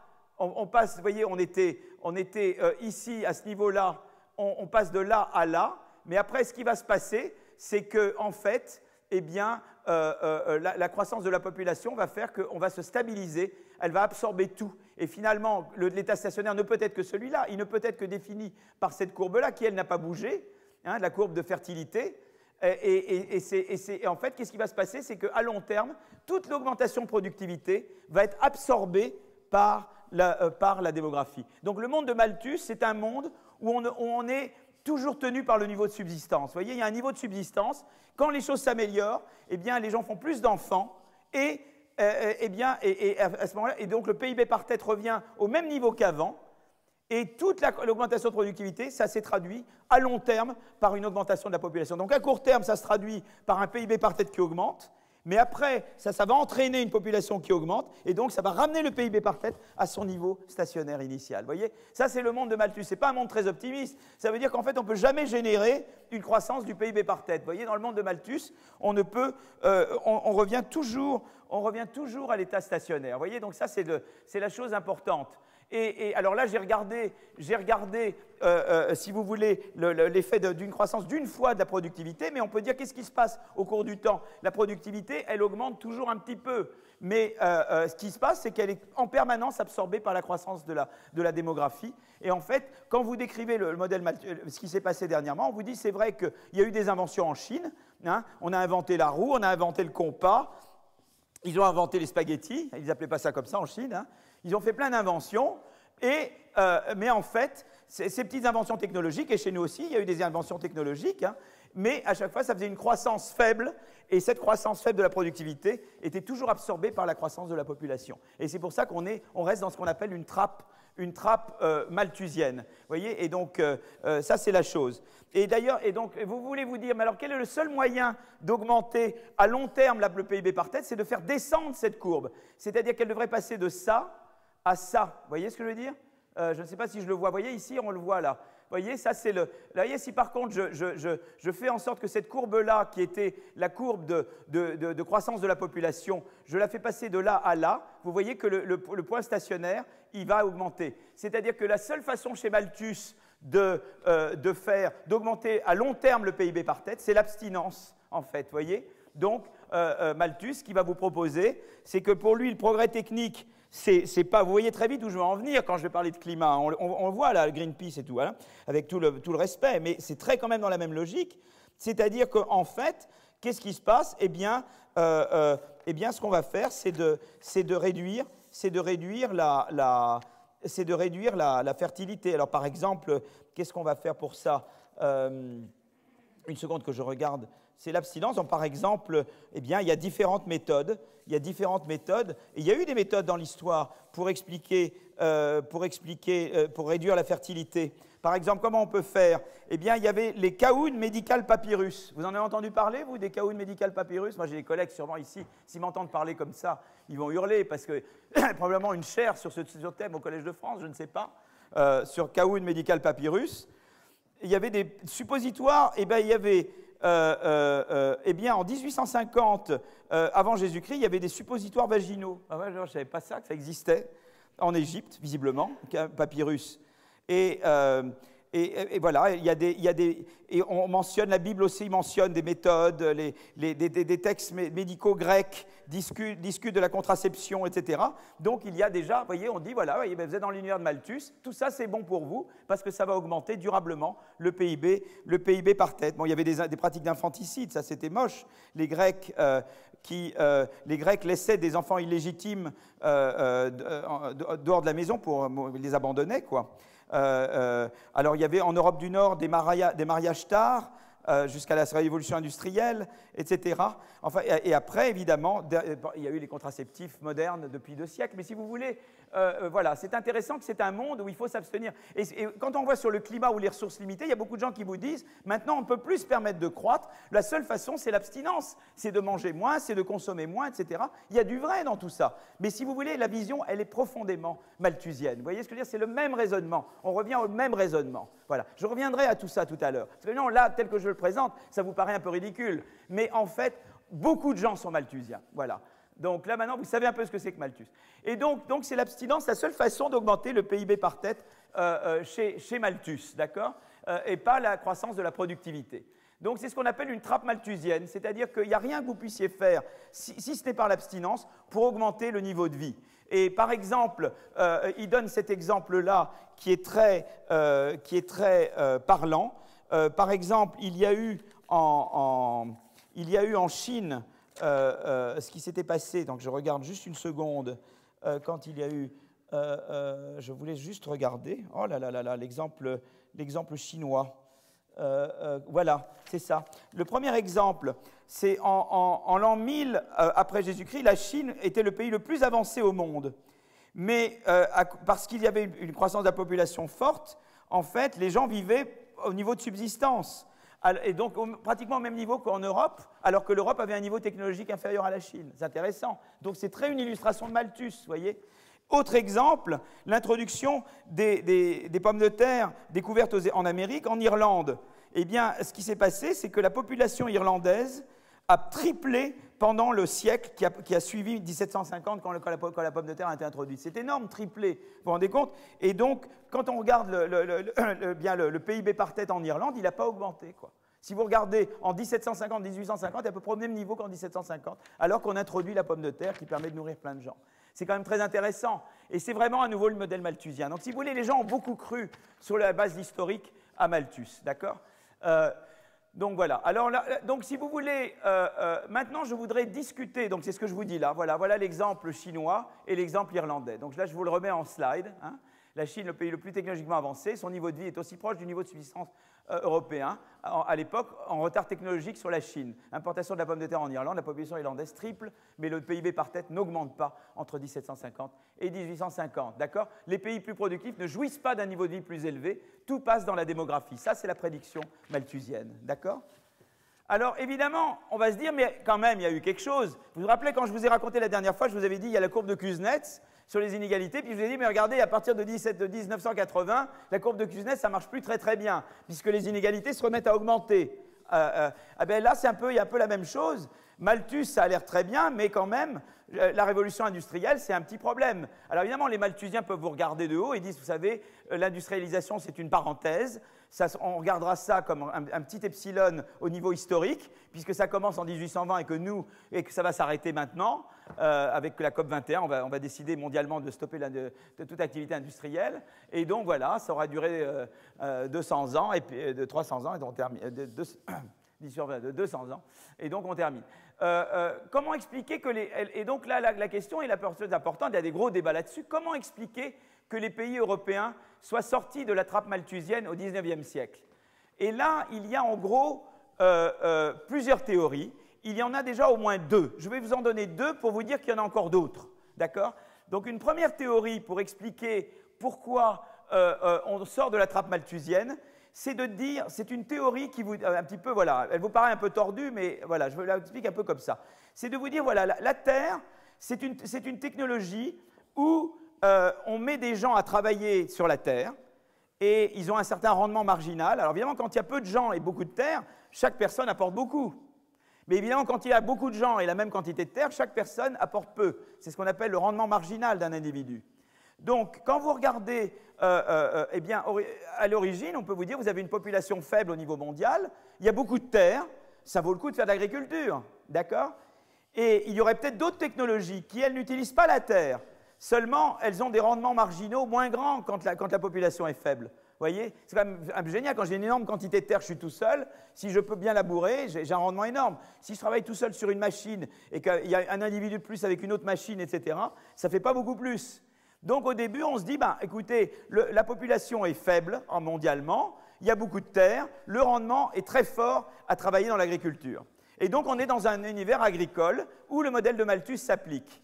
vous voyez, on était ici, à ce niveau-là, on passe de là à là, mais après, ce qui va se passer, c'est qu'en fait, eh bien, la croissance de la population va faire qu'on va se stabiliser, elle va absorber tout. Et finalement, l'état stationnaire ne peut être que celui-là, il ne peut être que défini par cette courbe-là, qui, elle, n'a pas bougé, hein, la courbe de fertilité. Et en fait, qu'est-ce qui va se passer? C'est qu'à long terme, toute l'augmentation de productivité va être absorbée par la démographie. Donc le monde de Malthus, c'est un monde où on est toujours tenu par le niveau de subsistance. Vous voyez, il y a un niveau de subsistance. Quand les choses s'améliorent, eh bien, les gens font plus d'enfants et à ce moment-là, et donc le PIB par tête revient au même niveau qu'avant. Et toute l'augmentation de productivité, ça s'est traduit à long terme par une augmentation de la population. Donc à court terme, ça se traduit par un PIB par tête qui augmente. Mais après, ça va entraîner une population qui augmente, et donc ça va ramener le PIB par tête à son niveau stationnaire initial. Vous voyez, ça c'est le monde de Malthus. Ce n'est pas un monde très optimiste. Ça veut dire qu'en fait, on ne peut jamais générer une croissance du PIB par tête. Vous voyez, dans le monde de Malthus, on revient toujours à l'état stationnaire. Vous voyez, donc ça c'est la chose importante. Et alors là, j'ai regardé si vous voulez, l'effet d'une croissance d'une fois de la productivité, mais on peut dire qu'est-ce qui se passe au cours du temps. La productivité, elle augmente toujours un petit peu, mais ce qui se passe, c'est qu'elle est en permanence absorbée par la croissance de la démographie. Et en fait, quand vous décrivez le modèle ce qui s'est passé dernièrement, on vous dit c'est vrai qu'il y a eu des inventions en Chine, hein, on a inventé la roue, on a inventé le compas, ils ont inventé les spaghettis, ils n'appelaient pas ça comme ça en Chine, hein. Ils ont fait plein d'inventions, mais en fait, ces petites inventions technologiques, et chez nous aussi, il y a eu des inventions technologiques, hein, mais à chaque fois, ça faisait une croissance faible, et cette croissance faible de la productivité était toujours absorbée par la croissance de la population. Et c'est pour ça qu'on reste dans ce qu'on appelle une trappe malthusienne. Vous voyez, et donc, ça, c'est la chose. Et d'ailleurs, vous voulez vous dire, mais alors quel est le seul moyen d'augmenter à long terme le PIB par tête? C'est de faire descendre cette courbe. C'est-à-dire qu'elle devrait passer de ça à ça. Vous voyez ce que je veux dire? Je ne sais pas si je le vois. Vous voyez ici, on le voit là. Vous voyez, ça c'est le... Là, voyez, si par contre je fais en sorte que cette courbe-là, qui était la courbe de croissance de la population, je la fais passer de là à là, vous voyez que le point stationnaire, il va augmenter. C'est-à-dire que la seule façon chez Malthus d'augmenter à long terme le PIB par tête, c'est l'abstinence, en fait, vous voyez. Donc, Malthus, ce qu'il va vous proposer, c'est que pour lui, le progrès technique, c'est pas, vous voyez très vite où je veux en venir quand je vais parler de climat. On voit là, Greenpeace et tout, voilà, avec tout le respect, mais c'est très quand même dans la même logique. C'est-à-dire qu'en fait, qu'est-ce qui se passe? Eh bien, ce qu'on va faire, c'est de réduire la fertilité. Alors, par exemple, qu'est-ce qu'on va faire pour ça? Une seconde que je regarde. C'est l'abstinence. Donc, par exemple, eh bien, il y a différentes méthodes. Il y a différentes méthodes. Et il y a eu des méthodes dans l'histoire pour réduire la fertilité. Par exemple, comment on peut faire? Eh bien, il y avait les Cahun Medical Papyrus. Vous en avez entendu parler, vous, des Cahun Medical Papyrus? Moi, j'ai des collègues sûrement ici, s'ils m'entendent parler comme ça, ils vont hurler parce que probablement une chaire sur ce thème au Collège de France, je ne sais pas, sur Cahun Medical Papyrus. Il y avait des suppositoires. Eh bien, il y avait... en 1850, avant Jésus-Christ, il y avait des suppositoires vaginaux. Ah ouais, je ne savais pas ça, que ça existait en Égypte, visiblement, papyrus. Et voilà, et on mentionne, la Bible aussi mentionne des méthodes, des textes médicaux grecs discutent de la contraception, etc. Donc il y a déjà, vous voyez, on dit, voilà, vous êtes dans l'univers de Malthus, tout ça c'est bon pour vous, parce que ça va augmenter durablement le PIB par tête. Bon, il y avait des pratiques d'infanticide, ça c'était moche. Les Grecs laissaient des enfants illégitimes dehors de la maison pour les abandonner, quoi. Alors il y avait en Europe du Nord des mariages tard, jusqu'à la révolution industrielle, etc. Enfin, et après, évidemment, il y a eu les contraceptifs modernes depuis 2 siècles, mais si vous voulez, voilà, c'est intéressant que c'est un monde où il faut s'abstenir. Et quand on voit sur le climat ou les ressources limitées, il y a beaucoup de gens qui vous disent, maintenant on ne peut plus se permettre de croître, la seule façon c'est l'abstinence, c'est de manger moins, c'est de consommer moins, etc. Il y a du vrai dans tout ça. Mais si vous voulez, la vision, elle est profondément malthusienne. Vous voyez ce que je veux dire? C'est le même raisonnement. On revient au même raisonnement. Voilà. Je reviendrai à tout ça tout à l'heure. Parce que non, là, tel que je le présente, ça vous paraît un peu ridicule. Mais en fait, beaucoup de gens sont malthusiens. Voilà. Donc là, maintenant, vous savez un peu ce que c'est que Malthus. Et donc c'est l'abstinence, la seule façon d'augmenter le PIB par tête chez Malthus, d'accord? Et pas la croissance de la productivité. Donc c'est ce qu'on appelle une trappe malthusienne, c'est-à-dire qu'il n'y a rien que vous puissiez faire, si ce n'est par l'abstinence, pour augmenter le niveau de vie. Et par exemple, il donne cet exemple-là qui est très parlant. Par exemple, il y a eu en Chine ce qui s'était passé. Donc je regarde juste une seconde quand il y a eu. Je voulais juste regarder. Oh là là là là, l'exemple chinois. Voilà, c'est ça. Le premier exemple, c'est en l'an 1000 après Jésus-Christ, la Chine était le pays le plus avancé au monde. Mais parce qu'il y avait une croissance de la population forte, en fait, les gens vivaient au niveau de subsistance. Et donc pratiquement au même niveau qu'en Europe, alors que l'Europe avait un niveau technologique inférieur à la Chine. C'est intéressant. Donc c'est très une illustration de Malthus, vous voyez. Autre exemple, l'introduction des pommes de terre découvertes en Amérique, en Irlande. Eh bien, ce qui s'est passé, c'est que la population irlandaise a triplé pendant le siècle qui a suivi 1750, quand la pomme de terre a été introduite. C'est énorme, triplé, vous vous rendez compte? Et donc, quand on regarde le PIB par tête en Irlande, il n'a pas augmenté, quoi. Si vous regardez en 1750, 1850, il est à peu près au même niveau qu'en 1750, alors qu'on introduit la pomme de terre qui permet de nourrir plein de gens. C'est quand même très intéressant. Et c'est vraiment à nouveau le modèle malthusien. Donc, si vous voulez, les gens ont beaucoup cru sur la base historique à Malthus, d'accord? Donc voilà. Alors là, donc si vous voulez, maintenant je voudrais discuter, donc c'est ce que je vous dis là, voilà l'exemple chinois et l'exemple irlandais. Donc là je vous le remets en slide. Hein. La Chine, le pays le plus technologiquement avancé, son niveau de vie est aussi proche du niveau de subsistance européen, à l'époque en retard technologique sur la Chine. Importation de la pomme de terre en Irlande, la population irlandaise triple, mais le PIB par tête n'augmente pas entre 1750 et 1850. D'accord? Les pays plus productifs ne jouissent pas d'un niveau de vie plus élevé, tout passe dans la démographie. Ça, c'est la prédiction malthusienne. D'accord? Alors, évidemment, on va se dire, mais quand même, il y a eu quelque chose. Vous vous rappelez, quand je vous ai raconté la dernière fois, je vous avais dit, il y a la courbe de Kuznets sur les inégalités, puis je vous ai dit, mais regardez, à partir de 1980, la courbe de Kuznets, ça ne marche plus très très bien, puisque les inégalités se remettent à augmenter. Ben là, il y a un peu la même chose. Malthus, ça a l'air très bien, mais quand même, la révolution industrielle, c'est un petit problème. Alors évidemment, les malthusiens peuvent vous regarder de haut et disent, vous savez, l'industrialisation, c'est une parenthèse. On regardera ça comme un petit epsilon au niveau historique, puisque ça commence en 1820 et que ça va s'arrêter maintenant. Avec la COP21, on va décider mondialement de stopper de toute activité industrielle. Et donc voilà, ça aura duré 200 ans, et puis, de 300 ans, et on termine. De 200 ans, et donc on termine. Comment expliquer que et donc là, la question est la plus importante, il y a des gros débats là-dessus. Comment expliquer que les pays européens soient sortis de la trappe malthusienne au XIXe siècle? Et là, il y a en gros plusieurs théories. Il y en a déjà au moins deux. Je vais vous en donner deux pour vous dire qu'il y en a encore d'autres. D'accord? Donc une première théorie pour expliquer pourquoi on sort de la trappe malthusienne, c'est de dire, c'est une théorie qui vous, un petit peu, voilà, elle vous paraît un peu tordue, mais voilà, je vous l'explique un peu comme ça. C'est de vous dire, voilà, la Terre, c'est une technologie où on met des gens à travailler sur la Terre et ils ont un certain rendement marginal. Alors évidemment, quand il y a peu de gens et beaucoup de terre, chaque personne apporte beaucoup. Mais évidemment, quand il y a beaucoup de gens et la même quantité de terre, chaque personne apporte peu. C'est ce qu'on appelle le rendement marginal d'un individu. Donc, quand vous regardez, eh bien, à l'origine, on peut vous dire, vous avez une population faible au niveau mondial, il y a beaucoup de terre, ça vaut le coup de faire de l'agriculture, d'accord? Et il y aurait peut-être d'autres technologies qui, elles, n'utilisent pas la terre, seulement elles ont des rendements marginaux moins grands quand la population est faible. Vous voyez? C'est quand même génial, quand j'ai une énorme quantité de terre, je suis tout seul, si je peux bien labourer, j'ai un rendement énorme. Si je travaille tout seul sur une machine et qu'il y a un individu de plus avec une autre machine, etc., ça ne fait pas beaucoup plus. Donc au début, on se dit, ben, écoutez, la population est faible mondialement, il y a beaucoup de terre, le rendement est très fort à travailler dans l'agriculture. Et donc on est dans un univers agricole où le modèle de Malthus s'applique.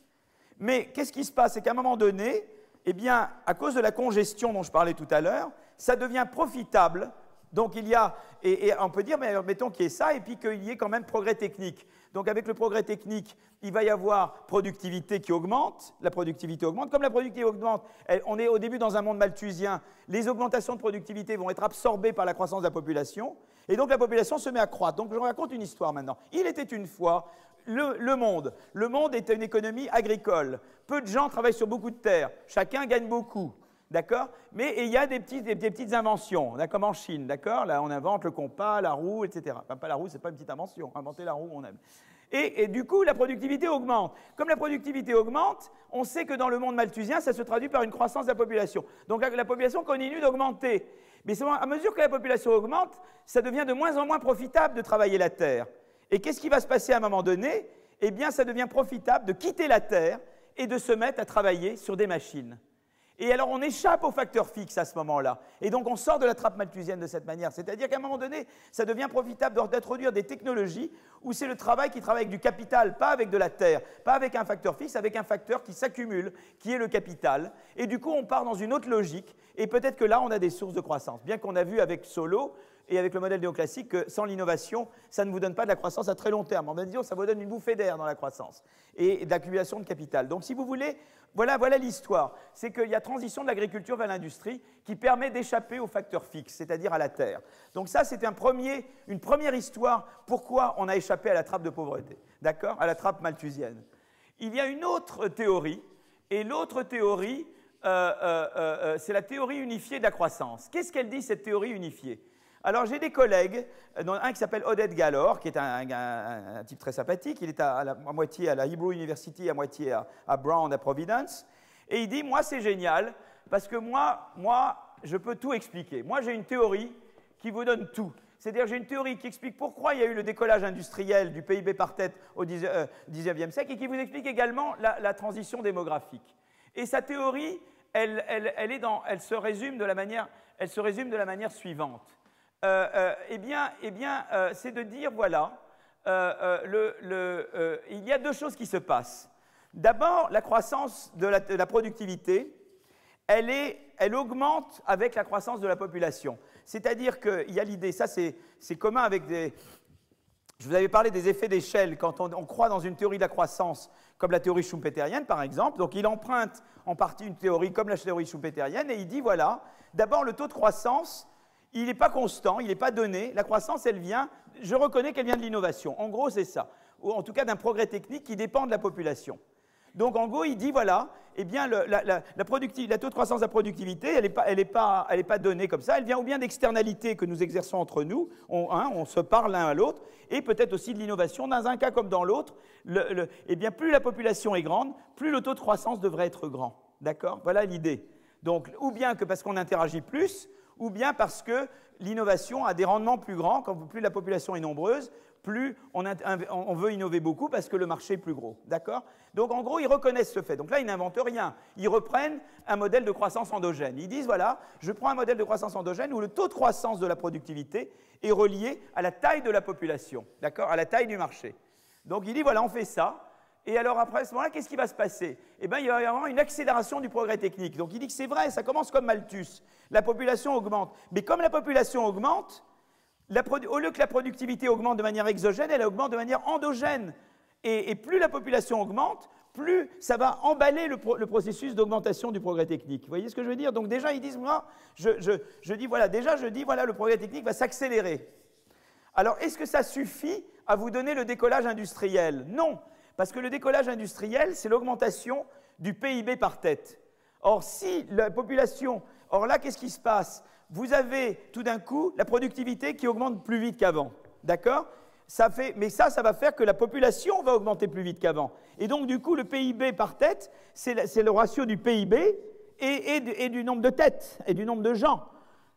Mais qu'est-ce qui se passe? C'est qu'à un moment donné, eh bien, à cause de la congestion dont je parlais tout à l'heure, ça devient profitable. Donc il y a, et on peut dire, mais mettons qu'il y ait ça, et puis qu'il y ait quand même progrès technique. Donc avec le progrès technique, il va y avoir productivité qui augmente, la productivité augmente. Comme la productivité augmente, on est au début dans un monde malthusien, les augmentations de productivité vont être absorbées par la croissance de la population, et donc la population se met à croître. Donc je vous raconte une histoire maintenant. Il était une fois le monde. Le monde était une économie agricole. Peu de gens travaillent sur beaucoup de terres. Chacun gagne beaucoup. D'accord? Mais il y a des petites inventions, comme en Chine, d'accord? Là, on invente le compas, la roue, etc. Enfin, pas la roue, c'est pas une petite invention. Inventer la roue, on aime. Et du coup, la productivité augmente. Comme la productivité augmente, on sait que dans le monde malthusien, ça se traduit par une croissance de la population. Donc la population continue d'augmenter. Mais à mesure que la population augmente, ça devient de moins en moins profitable de travailler la terre. Et qu'est-ce qui va se passer à un moment donné? Eh bien, ça devient profitable de quitter la terre et de se mettre à travailler sur des machines. Et alors, on échappe au facteur fixe à ce moment-là. Et donc, on sort de la trappe malthusienne de cette manière. C'est-à-dire qu'à un moment donné, ça devient profitable d'introduire des technologies où c'est le travail qui travaille avec du capital, pas avec de la terre, pas avec un facteur fixe, avec un facteur qui s'accumule, qui est le capital. Et du coup, on part dans une autre logique. Et peut-être que là, on a des sources de croissance. Bien qu'on a vu avec Solow et avec le modèle néoclassique que sans l'innovation, ça ne vous donne pas de la croissance à très long terme. En disant, ça vous donne une bouffée d'air dans la croissance et d'accumulation de capital. Donc si vous voulez, voilà l'histoire. C'est qu'il y a transition de l'agriculture vers l'industrie qui permet d'échapper aux facteurs fixes, c'est-à-dire à la terre. Donc ça, c'est une première histoire pourquoi on a échappé à la trappe de pauvreté, d'accord, à la trappe malthusienne. Il y a une autre théorie, et l'autre théorie, c'est la théorie unifiée de la croissance. Qu'est-ce qu'elle dit, cette théorie unifiée? Alors, j'ai des collègues, dont un qui s'appelle Oded Galor, qui est un type très sympathique. Il est à moitié à la Hebrew University, à moitié à Brown, à Providence. Et il dit, moi, c'est génial, parce que moi, je peux tout expliquer. Moi, j'ai une théorie qui vous donne tout. C'est-à-dire, j'ai une théorie qui explique pourquoi il y a eu le décollage industriel du PIB par tête au XIXe siècle et qui vous explique également la transition démographique. Et sa théorie, elle se résume de la manière suivante. C'est de dire, voilà, il y a deux choses qui se passent. D'abord, la croissance de la productivité, elle augmente avec la croissance de la population. C'est-à-dire qu'il y a l'idée, ça c'est commun avec des... Je vous avais parlé des effets d'échelle quand on croit dans une théorie de la croissance comme la théorie schumpeterienne par exemple. Donc il emprunte en partie une théorie comme la théorie schumpeterienne et il dit voilà, d'abord le taux de croissance, il n'est pas constant, il n'est pas donné. La croissance, elle vient, je reconnais qu'elle vient de l'innovation. En gros, c'est ça. Ou en tout cas d'un progrès technique qui dépend de la population. Donc en gros, il dit voilà, eh bien la taux de croissance de la productivité, elle n'est pas donnée comme ça, elle vient ou bien d'externalités que nous exerçons entre nous, on se parle l'un à l'autre, et peut-être aussi de l'innovation. Dans un cas comme dans l'autre, eh bien plus la population est grande, plus le taux de croissance devrait être grand. D'accord? Voilà l'idée. Donc ou bien que parce qu'on interagit plus, ou bien parce que l'innovation a des rendements plus grands, quand plus la population est nombreuse, plus on veut innover beaucoup parce que le marché est plus gros. D'accord? Donc en gros, ils reconnaissent ce fait. Donc là, ils n'inventent rien. Ils reprennent un modèle de croissance endogène. Ils disent, voilà, je prends un modèle de croissance endogène où le taux de croissance de la productivité est relié à la taille de la population, d'accord? À la taille du marché. Donc il dit, voilà, on fait ça. Et alors après, à ce moment-là, qu'est-ce qui va se passer? Eh bien, il va y avoir une accélération du progrès technique. Donc il dit que c'est vrai, ça commence comme Malthus. La population augmente. Mais comme la population augmente, au lieu que la productivité augmente de manière exogène, elle augmente de manière endogène. Et plus la population augmente, plus ça va emballer le processus d'augmentation du progrès technique. Vous voyez ce que je veux dire? Donc déjà, ils disent, moi, je dis, voilà, le progrès technique va s'accélérer. Alors, est-ce que ça suffit à vous donner le décollage industriel? Non, parce que le décollage industriel, c'est l'augmentation du PIB par tête. Or, si la population... Or là, qu'est-ce qui se passe? Vous avez tout d'un coup la productivité qui augmente plus vite qu'avant. D'accord? Mais ça va faire que la population va augmenter plus vite qu'avant. Et donc, du coup, le PIB par tête, c'est le ratio du PIB et du nombre de têtes et du nombre de gens.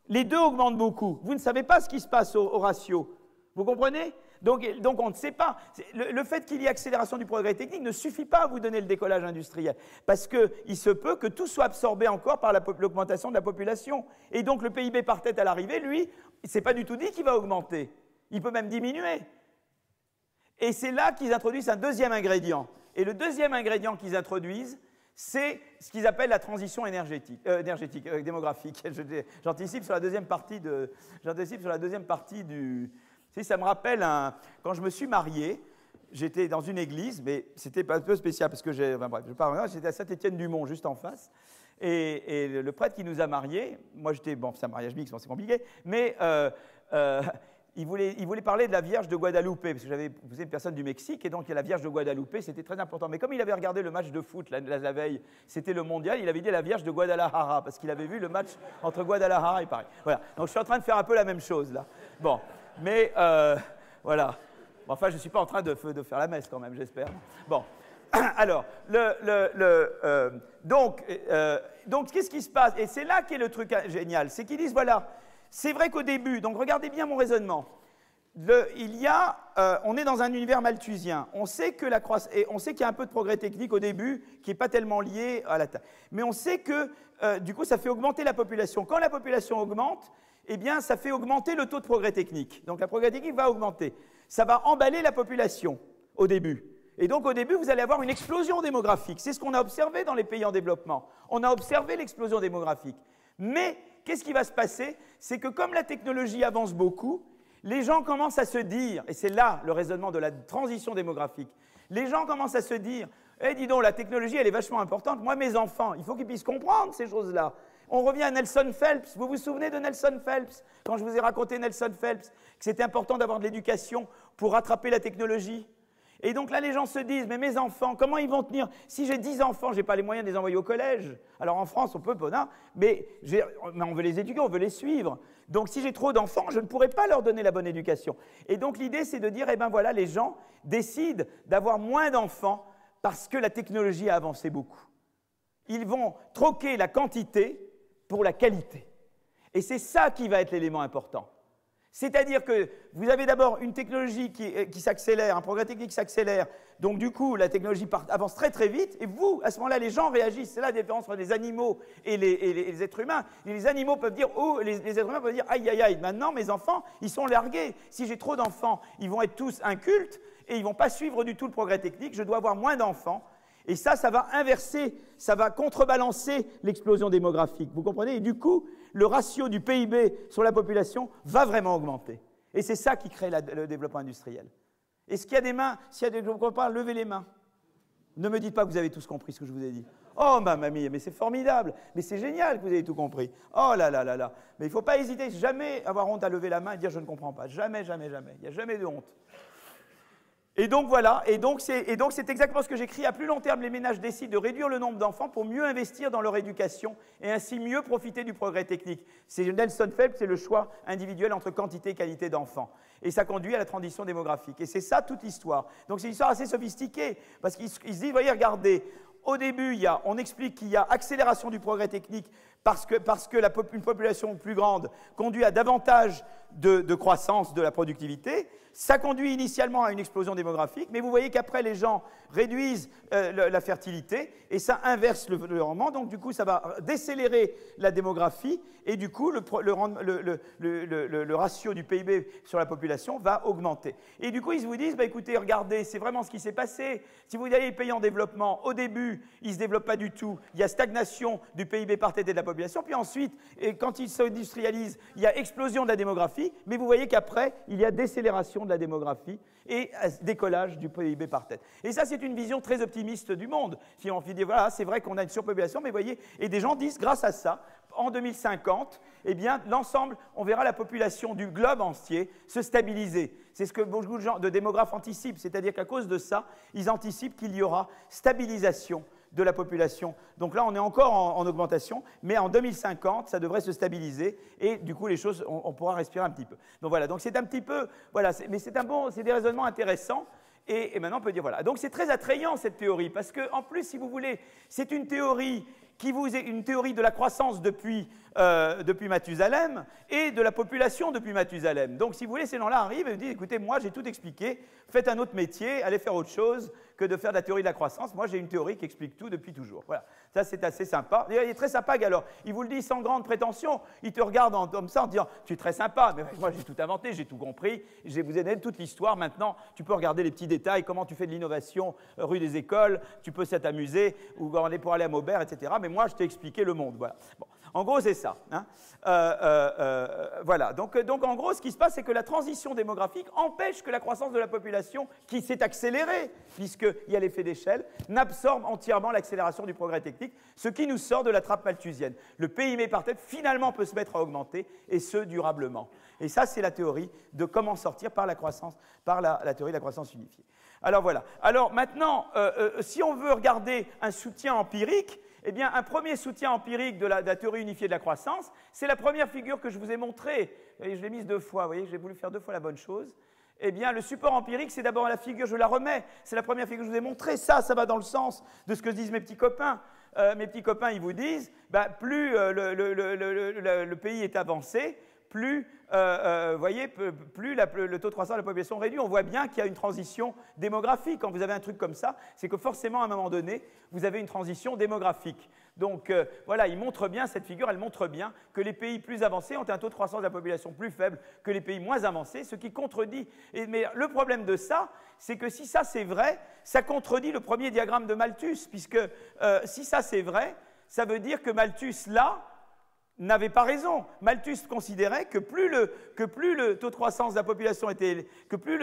Les deux augmentent beaucoup. Vous ne savez pas ce qui se passe au ratio. Vous comprenez? Donc on ne sait pas. Le fait qu'il y ait accélération du progrès technique ne suffit pas à vous donner le décollage industriel. Parce qu'il se peut que tout soit absorbé encore par l'augmentation de la population. Et donc le PIB par tête à l'arrivée, lui, ce n'est pas du tout dit qu'il va augmenter. Il peut même diminuer. Et c'est là qu'ils introduisent un deuxième ingrédient. Et le deuxième ingrédient qu'ils introduisent, c'est ce qu'ils appellent la transition démographique. J'anticipe sur la deuxième partie du... Ça me rappelle, quand je me suis marié, j'étais dans une église, mais c'était un peu spécial parce que j'étais à Saint-Étienne-du-Mont, juste en face. Et le prêtre qui nous a mariés, moi j'étais, bon, c'est un mariage mixte, c'est compliqué, mais il voulait parler de la Vierge de Guadalupe, parce que vous êtes une personne du Mexique, et donc la Vierge de Guadalupe, c'était très important. Mais comme il avait regardé le match de foot la veille, c'était le mondial, il avait dit la Vierge de Guadalajara, parce qu'il avait vu le match entre Guadalajara et Paris. Voilà, donc je suis en train de faire un peu la même chose là. Bon. Mais voilà. Bon, enfin, je ne suis pas en train de faire la messe quand même, j'espère. Bon. Alors, donc qu'est-ce qui se passe? Et c'est là qu'est le truc génial. C'est qu'ils disent, voilà, c'est vrai qu'au début, donc regardez bien mon raisonnement. On est dans un univers malthusien. On sait qu'il y a un peu de progrès technique au début qui n'est pas tellement lié à la taille. Mais on sait que, du coup, ça fait augmenter la population. Quand la population augmente, eh bien, ça fait augmenter le taux de progrès technique. Donc, la progrès technique va augmenter. Ça va emballer la population au début. Et donc, au début, vous allez avoir une explosion démographique. C'est ce qu'on a observé dans les pays en développement. On a observé l'explosion démographique. Mais qu'est-ce qui va se passer? C'est que comme la technologie avance beaucoup, les gens commencent à se dire, et c'est là le raisonnement de la transition démographique, les gens commencent à se dire, eh dis donc, la technologie, elle est vachement importante, moi mes enfants, il faut qu'ils puissent comprendre ces choses-là. On revient à Nelson Phelps, vous vous souvenez de Nelson Phelps? Quand je vous ai raconté Nelson Phelps, que c'était important d'avoir de l'éducation pour rattraper la technologie. Et donc là, les gens se disent, mais mes enfants, comment ils vont tenir? Si j'ai 10 enfants, je n'ai pas les moyens de les envoyer au collège. Alors en France, on peut, mais on veut les éduquer, on veut les suivre. Donc si j'ai trop d'enfants, je ne pourrai pas leur donner la bonne éducation. Et donc l'idée, c'est de dire, eh bien voilà, les gens décident d'avoir moins d'enfants parce que la technologie a avancé beaucoup. Ils vont troquer la quantité pour la qualité. Et c'est ça qui va être l'élément important. C'est-à-dire que vous avez d'abord une technologie qui s'accélère, un progrès technique qui s'accélère, donc du coup la technologie avance très très vite, et vous, à ce moment-là, les gens réagissent. C'est là la différence entre les animaux et les êtres humains. Et les animaux peuvent dire, oh, les êtres humains peuvent dire, aïe aïe aïe, maintenant mes enfants, ils sont largués. Si j'ai trop d'enfants, ils vont être tous incultes, et ils ne vont pas suivre du tout le progrès technique, je dois avoir moins d'enfants. Et ça va inverser, ça va contrebalancer l'explosion démographique. Vous comprenez? Et du coup, le ratio du PIB sur la population va vraiment augmenter. Et c'est ça qui crée le développement industriel. Est-ce qu'il y a des mains? S'il y a des gens qui ne comprennent pas, levez les mains. Ne me dites pas que vous avez tous compris ce que je vous ai dit. Oh, ma mamie, mais c'est formidable. Mais c'est génial que vous ayez tout compris. Oh là là là là. Mais il ne faut pas hésiter, jamais avoir honte à lever la main et dire je ne comprends pas. Jamais, jamais, jamais. Il n'y a jamais de honte. Et donc voilà, et donc c'est exactement ce que j'écris. À plus long terme, les ménages décident de réduire le nombre d'enfants pour mieux investir dans leur éducation et ainsi mieux profiter du progrès technique. C'est Nelson Phelps, c'est le choix individuel entre quantité et qualité d'enfants. Et ça conduit à la transition démographique. Et c'est ça toute l'histoire. Donc c'est une histoire assez sophistiquée, parce qu'ils se disent, voyez, regardez, au début, on explique qu'il y a accélération du progrès technique parce que une population plus grande conduit à davantage de croissance de la productivité. Ça conduit initialement à une explosion démographique, mais vous voyez qu'après, les gens réduisent la fertilité et ça inverse le rendement. Donc, du coup, ça va décélérer la démographie et du coup, le ratio du PIB sur la population va augmenter. Et du coup, ils vous disent, bah, écoutez, regardez, c'est vraiment ce qui s'est passé. Si vous regardez les pays en développement, au début, ils ne se développent pas du tout. Il y a stagnation du PIB par tête de la population. Puis ensuite, quand ils s'industrialisent, il y a explosion de la démographie. Mais vous voyez qu'après, il y a décélération de la démographie et décollage du PIB par tête. Et ça, c'est une vision très optimiste du monde. Si on dit, voilà, c'est vrai qu'on a une surpopulation, mais vous voyez, et des gens disent, grâce à ça, en 2050, eh bien, l'ensemble, on verra la population du globe entier se stabiliser. C'est ce que beaucoup de démographes anticipent, c'est-à-dire qu'à cause de ça, ils anticipent qu'il y aura stabilisation de la population. Donc là, on est encore en augmentation, mais en 2050, ça devrait se stabiliser et du coup, les choses, on pourra respirer un petit peu. Donc voilà, donc c'est un petit peu, voilà, mais c'est des raisonnements intéressants. Et maintenant, on peut dire, voilà. Donc c'est très attrayant, cette théorie, parce qu'en plus, si vous voulez, c'est une théorie qui vous est une théorie de la croissance depuis Mathusalem et de la population depuis Mathusalem. Donc, si vous voulez, ces gens-là arrivent et vous disent, écoutez, moi, j'ai tout expliqué, faites un autre métier, allez faire autre chose que de faire de la théorie de la croissance. Moi, j'ai une théorie qui explique tout depuis toujours. Voilà, ça, c'est assez sympa. D'ailleurs, il est très sympa, alors, il vous le dit sans grande prétention, il te regarde comme ça en disant, tu es très sympa, mais moi, j'ai tout inventé, j'ai tout compris, je vous ai donné toute l'histoire, maintenant, tu peux regarder les petits détails, comment tu fais de l'innovation rue des Écoles, tu peux t'amuser, ou pour aller à Maubert, etc., mais moi, je t'ai expliqué le monde. Voilà. Bon. En gros, c'est ça. Hein. Voilà. Donc, en gros, ce qui se passe, c'est que la transition démographique empêche que la croissance de la population, qui s'est accélérée, puisqu'il y a l'effet d'échelle, n'absorbe entièrement l'accélération du progrès technique, ce qui nous sort de la trappe malthusienne. Le PIB par tête, finalement, peut se mettre à augmenter, et ce, durablement. Et ça, c'est la théorie de comment sortir par la croissance, par la théorie de la croissance unifiée. Alors, voilà. Alors, maintenant, si on veut regarder un soutien empirique, eh bien, un premier soutien empirique de la théorie unifiée de la croissance, c'est la première figure que je vous ai montrée. Et je l'ai mise 2 fois, vous voyez, j'ai voulu faire 2 fois la bonne chose. Eh bien, le support empirique, c'est d'abord la figure, je la remets, c'est la première figure que je vous ai montrée. Ça va dans le sens de ce que disent mes petits copains. Mes petits copains, ils vous disent, plus le pays est avancé, plus, voyez, plus le taux de croissance de la population réduit. On voit bien qu'il y a une transition démographique. Quand vous avez un truc comme ça, c'est que forcément, à un moment donné, vous avez une transition démographique. Donc, voilà, il montre bien, cette figure, elle montre bien que les pays plus avancés ont un taux de croissance de la population plus faible que les pays moins avancés, ce qui contredit. Mais le problème de ça, c'est que si ça c'est vrai, ça contredit le premier diagramme de Malthus, puisque si ça c'est vrai, ça veut dire que Malthus, là, n'avait pas raison. Malthus considérait que plus le taux de croissance de la population était, que plus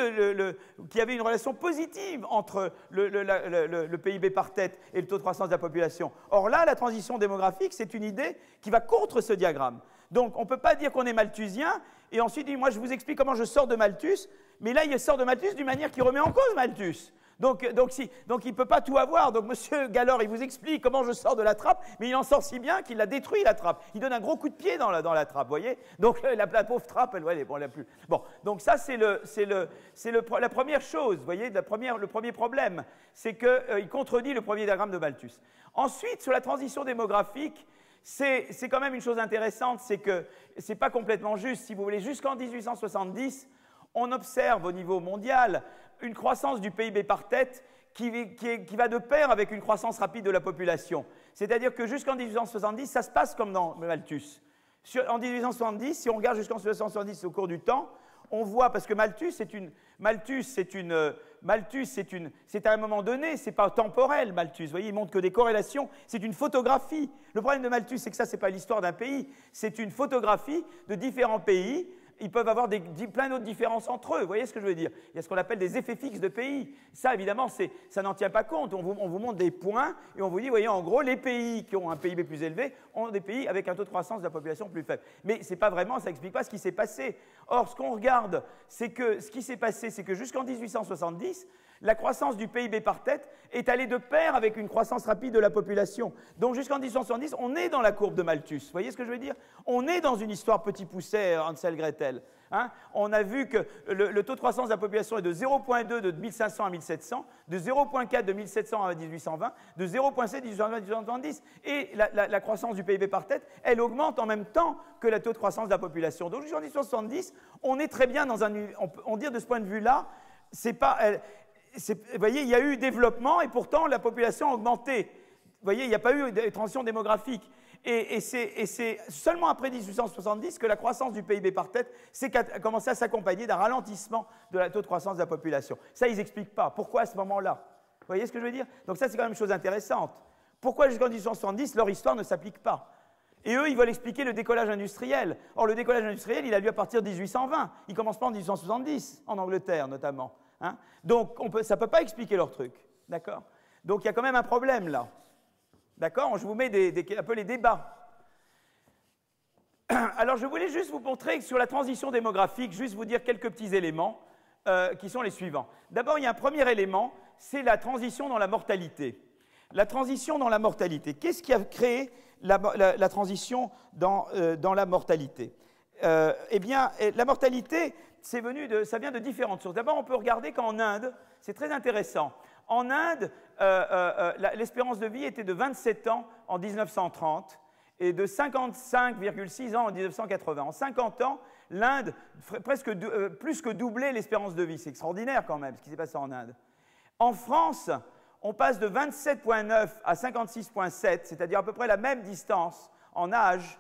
qu'il y avait une relation positive entre le PIB par tête et le taux de croissance de la population. Or là, la transition démographique, c'est une idée qui va contre ce diagramme. Donc on ne peut pas dire qu'on est malthusien et ensuite dire, moi je vous explique comment je sors de Malthus, mais là il sort de Malthus d'une manière qui remet en cause Malthus. Donc il ne peut pas tout avoir. Donc M. Gallor, il vous explique comment je sors de la trappe, mais il en sort si bien qu'il a détruit la trappe. Il donne un gros coup de pied dans la trappe, vous voyez. Donc la pauvre trappe, elle est plus. Bon, donc ça c'est la première chose, vous voyez, le premier problème, c'est qu'il contredit le premier diagramme de Malthus. Ensuite, sur la transition démographique, c'est quand même une chose intéressante, c'est que ce n'est pas complètement juste. Si vous voulez, jusqu'en 1870, on observe au niveau mondial une croissance du PIB par tête qui va de pair avec une croissance rapide de la population. C'est-à-dire que jusqu'en 1870, ça se passe comme dans Malthus. En 1870, si on regarde jusqu'en 1870 au cours du temps, on voit, parce que Malthus, c'est à un moment donné, c'est pas temporel, Malthus. Vous voyez, il montre que des corrélations, c'est une photographie. Le problème de Malthus, c'est que ça, c'est pas l'histoire d'un pays, c'est une photographie de différents pays. Ils peuvent avoir plein d'autres différences entre eux, vous voyez ce que je veux dire? Il y a ce qu'on appelle des effets fixes de pays. Ça, évidemment, ça n'en tient pas compte. On vous montre des points et on vous dit, voyez, en gros, les pays qui ont un PIB plus élevé ont des pays avec un taux de croissance de la population plus faible. Mais c'est pas vraiment, ça n'explique pas ce qui s'est passé. Or, ce qu'on regarde, c'est que ce qui s'est passé, c'est que jusqu'en 1870, la croissance du PIB par tête est allée de pair avec une croissance rapide de la population. Donc jusqu'en 1870, on est dans la courbe de Malthus. Vous voyez ce que je veux dire? On est dans une histoire petit pousset, Hansel Gretel. Hein? On a vu que le taux de croissance de la population est de 0,2 de 1500 à 1700, de 0,4 de 1700 à 1820, de 0,7 de 1820 à 1870. Et la croissance du PIB par tête, elle augmente en même temps que le taux de croissance de la population. Donc jusqu'en 1870, on est très bien dans on dit de ce point de vue-là, c'est pas... vous voyez, il y a eu développement et pourtant la population a augmenté. Vous voyez, il n'y a pas eu de transition démographique. Et c'est seulement après 1870 que la croissance du PIB par tête a commencé à s'accompagner d'un ralentissement de la taux de croissance de la population. Ça, ils n'expliquent pas. Pourquoi à ce moment-là? Vous voyez ce que je veux dire? Donc ça, c'est quand même une chose intéressante. Pourquoi jusqu'en 1870, leur histoire ne s'applique pas? Et eux, ils veulent expliquer le décollage industriel. Or, le décollage industriel, il a lieu à partir de 1820. Il ne commence pas en 1870, en Angleterre notamment. Hein? Donc, ça ne peut pas expliquer leur truc. D'accord? Donc, il y a quand même un problème là. D'accord? Je vous mets un peu les débats. Alors, je voulais juste vous montrer que sur la transition démographique, juste vous dire quelques petits éléments qui sont les suivants. D'abord, il y a un premier élément, c'est la transition dans la mortalité. La transition dans la mortalité. Qu'est-ce qui a créé la transition dans la mortalité? Eh bien, la mortalité, ça vient de différentes sources. D'abord, on peut regarder qu'en Inde, c'est très intéressant. En Inde, l'espérance de vie était de 27 ans en 1930 et de 55,6 ans en 1980. En 50 ans, l'Inde plus que doublé l'espérance de vie. C'est extraordinaire quand même ce qui s'est passé en Inde. En France, on passe de 27,9 à 56,7, c'est-à-dire à peu près la même distance en âge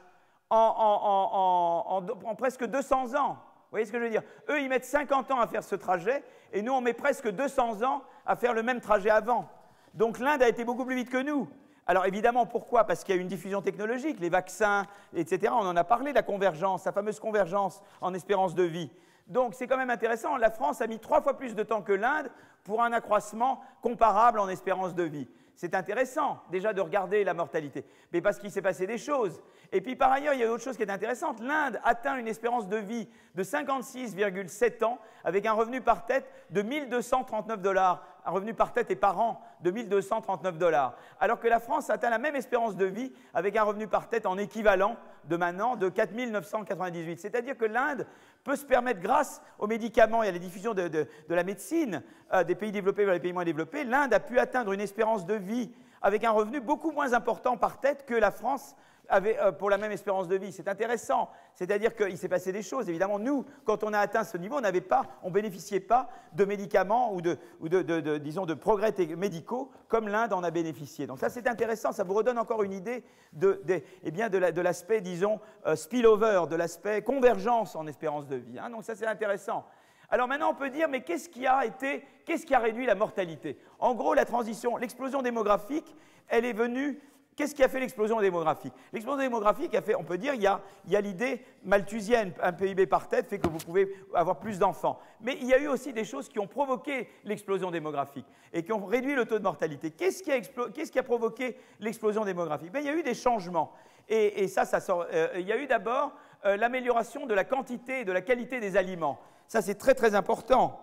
en presque 200 ans. Vous voyez ce que je veux dire? Eux, ils mettent 50 ans à faire ce trajet, et nous, on met presque 200 ans à faire le même trajet avant. Donc l'Inde a été beaucoup plus vite que nous. Alors évidemment, pourquoi? Parce qu'il y a une diffusion technologique, les vaccins, etc. On en a parlé, la convergence, la fameuse convergence en espérance de vie. Donc c'est quand même intéressant. La France a mis 3 fois plus de temps que l'Inde pour un accroissement comparable en espérance de vie. C'est intéressant déjà de regarder la mortalité, mais parce qu'il s'est passé des choses. Et puis par ailleurs, il y a autre chose qui est intéressante. L'Inde atteint une espérance de vie de 56,7 ans avec un revenu par tête de 1 239 $, un revenu par tête et par an de 1 239 $, alors que la France atteint la même espérance de vie avec un revenu par tête en équivalent de maintenant de 4 998. C'est-à-dire que l'Inde peut se permettre, grâce aux médicaments et à la diffusion de la médecine des pays développés vers les pays moins développés, l'Inde a pu atteindre une espérance de vie avec un revenu beaucoup moins important par tête que la France avait pour la même espérance de vie. C'est intéressant. C'est-à-dire qu'il s'est passé des choses. Évidemment, nous, quand on a atteint ce niveau, on ne bénéficiait pas de médicaments ou disons, de progrès médicaux comme l'Inde en a bénéficié. Donc ça, c'est intéressant. Ça vous redonne encore une idée de l'aspect, disons, spillover, de l'aspect convergence en espérance de vie. Hein. Donc ça, c'est intéressant. Alors maintenant, on peut dire, mais qu'est-ce qui a réduit la mortalité? En gros, l'explosion démographique, elle est venue Qu'est-ce qui a fait l'explosion démographique? L'explosion démographique a fait, on peut dire, il y a l'idée malthusienne, un PIB par tête fait que vous pouvez avoir plus d'enfants. Mais il y a eu aussi des choses qui ont provoqué l'explosion démographique et qui ont réduit le taux de mortalité. Qu'est-ce qui a provoqué l'explosion démographique? Il y a eu des changements. Et ça sort. Il y a eu d'abord l'amélioration de la quantité et de la qualité des aliments. Ça, c'est très, très important.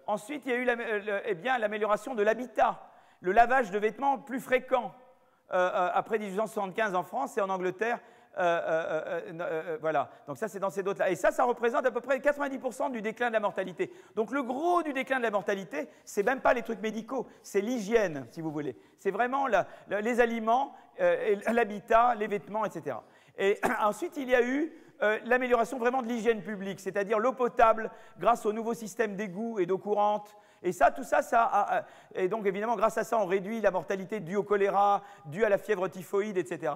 Ensuite, il y a eu l'amélioration de l'habitat. Le lavage de vêtements plus fréquent après 1875 en France et en Angleterre. Voilà, donc ça c'est dans ces d'autres-là. Et ça représente à peu près 90% du déclin de la mortalité. Donc le gros du déclin de la mortalité, c'est même pas les trucs médicaux, c'est l'hygiène, si vous voulez. C'est vraiment les aliments, l'habitat, les vêtements, etc. Et ensuite, il y a eu l'amélioration vraiment de l'hygiène publique, c'est-à-dire l'eau potable grâce au nouveau système d'égouts et d'eau courante. Et ça, tout ça, et donc évidemment, grâce à ça, on réduit la mortalité due au choléra, due à la fièvre typhoïde, etc.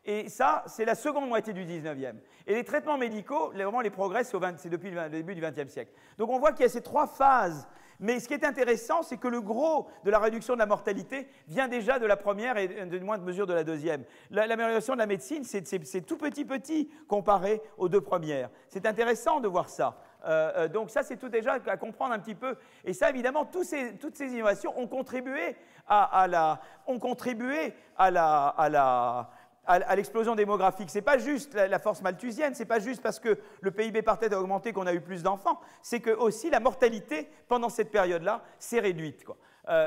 Et ça, c'est la seconde moitié du 19e. Et les traitements médicaux, vraiment, les progrès, c'est depuis le début du 20e siècle. Donc on voit qu'il y a ces trois phases. Mais ce qui est intéressant, c'est que le gros de la réduction de la mortalité vient déjà de la première et de moindre mesure de la deuxième. L'amélioration de la médecine, c'est tout petit comparé aux deux premières. C'est intéressant de voir ça. Donc ça, c'est tout déjà à comprendre un petit peu. Et ça, évidemment, toutes ces innovations ont contribué à l'explosion démographique. Ce n'est pas juste la force malthusienne, ce n'est pas juste parce que le PIB par tête a augmenté qu'on a eu plus d'enfants, c'est que aussi la mortalité pendant cette période-là s'est réduite, quoi.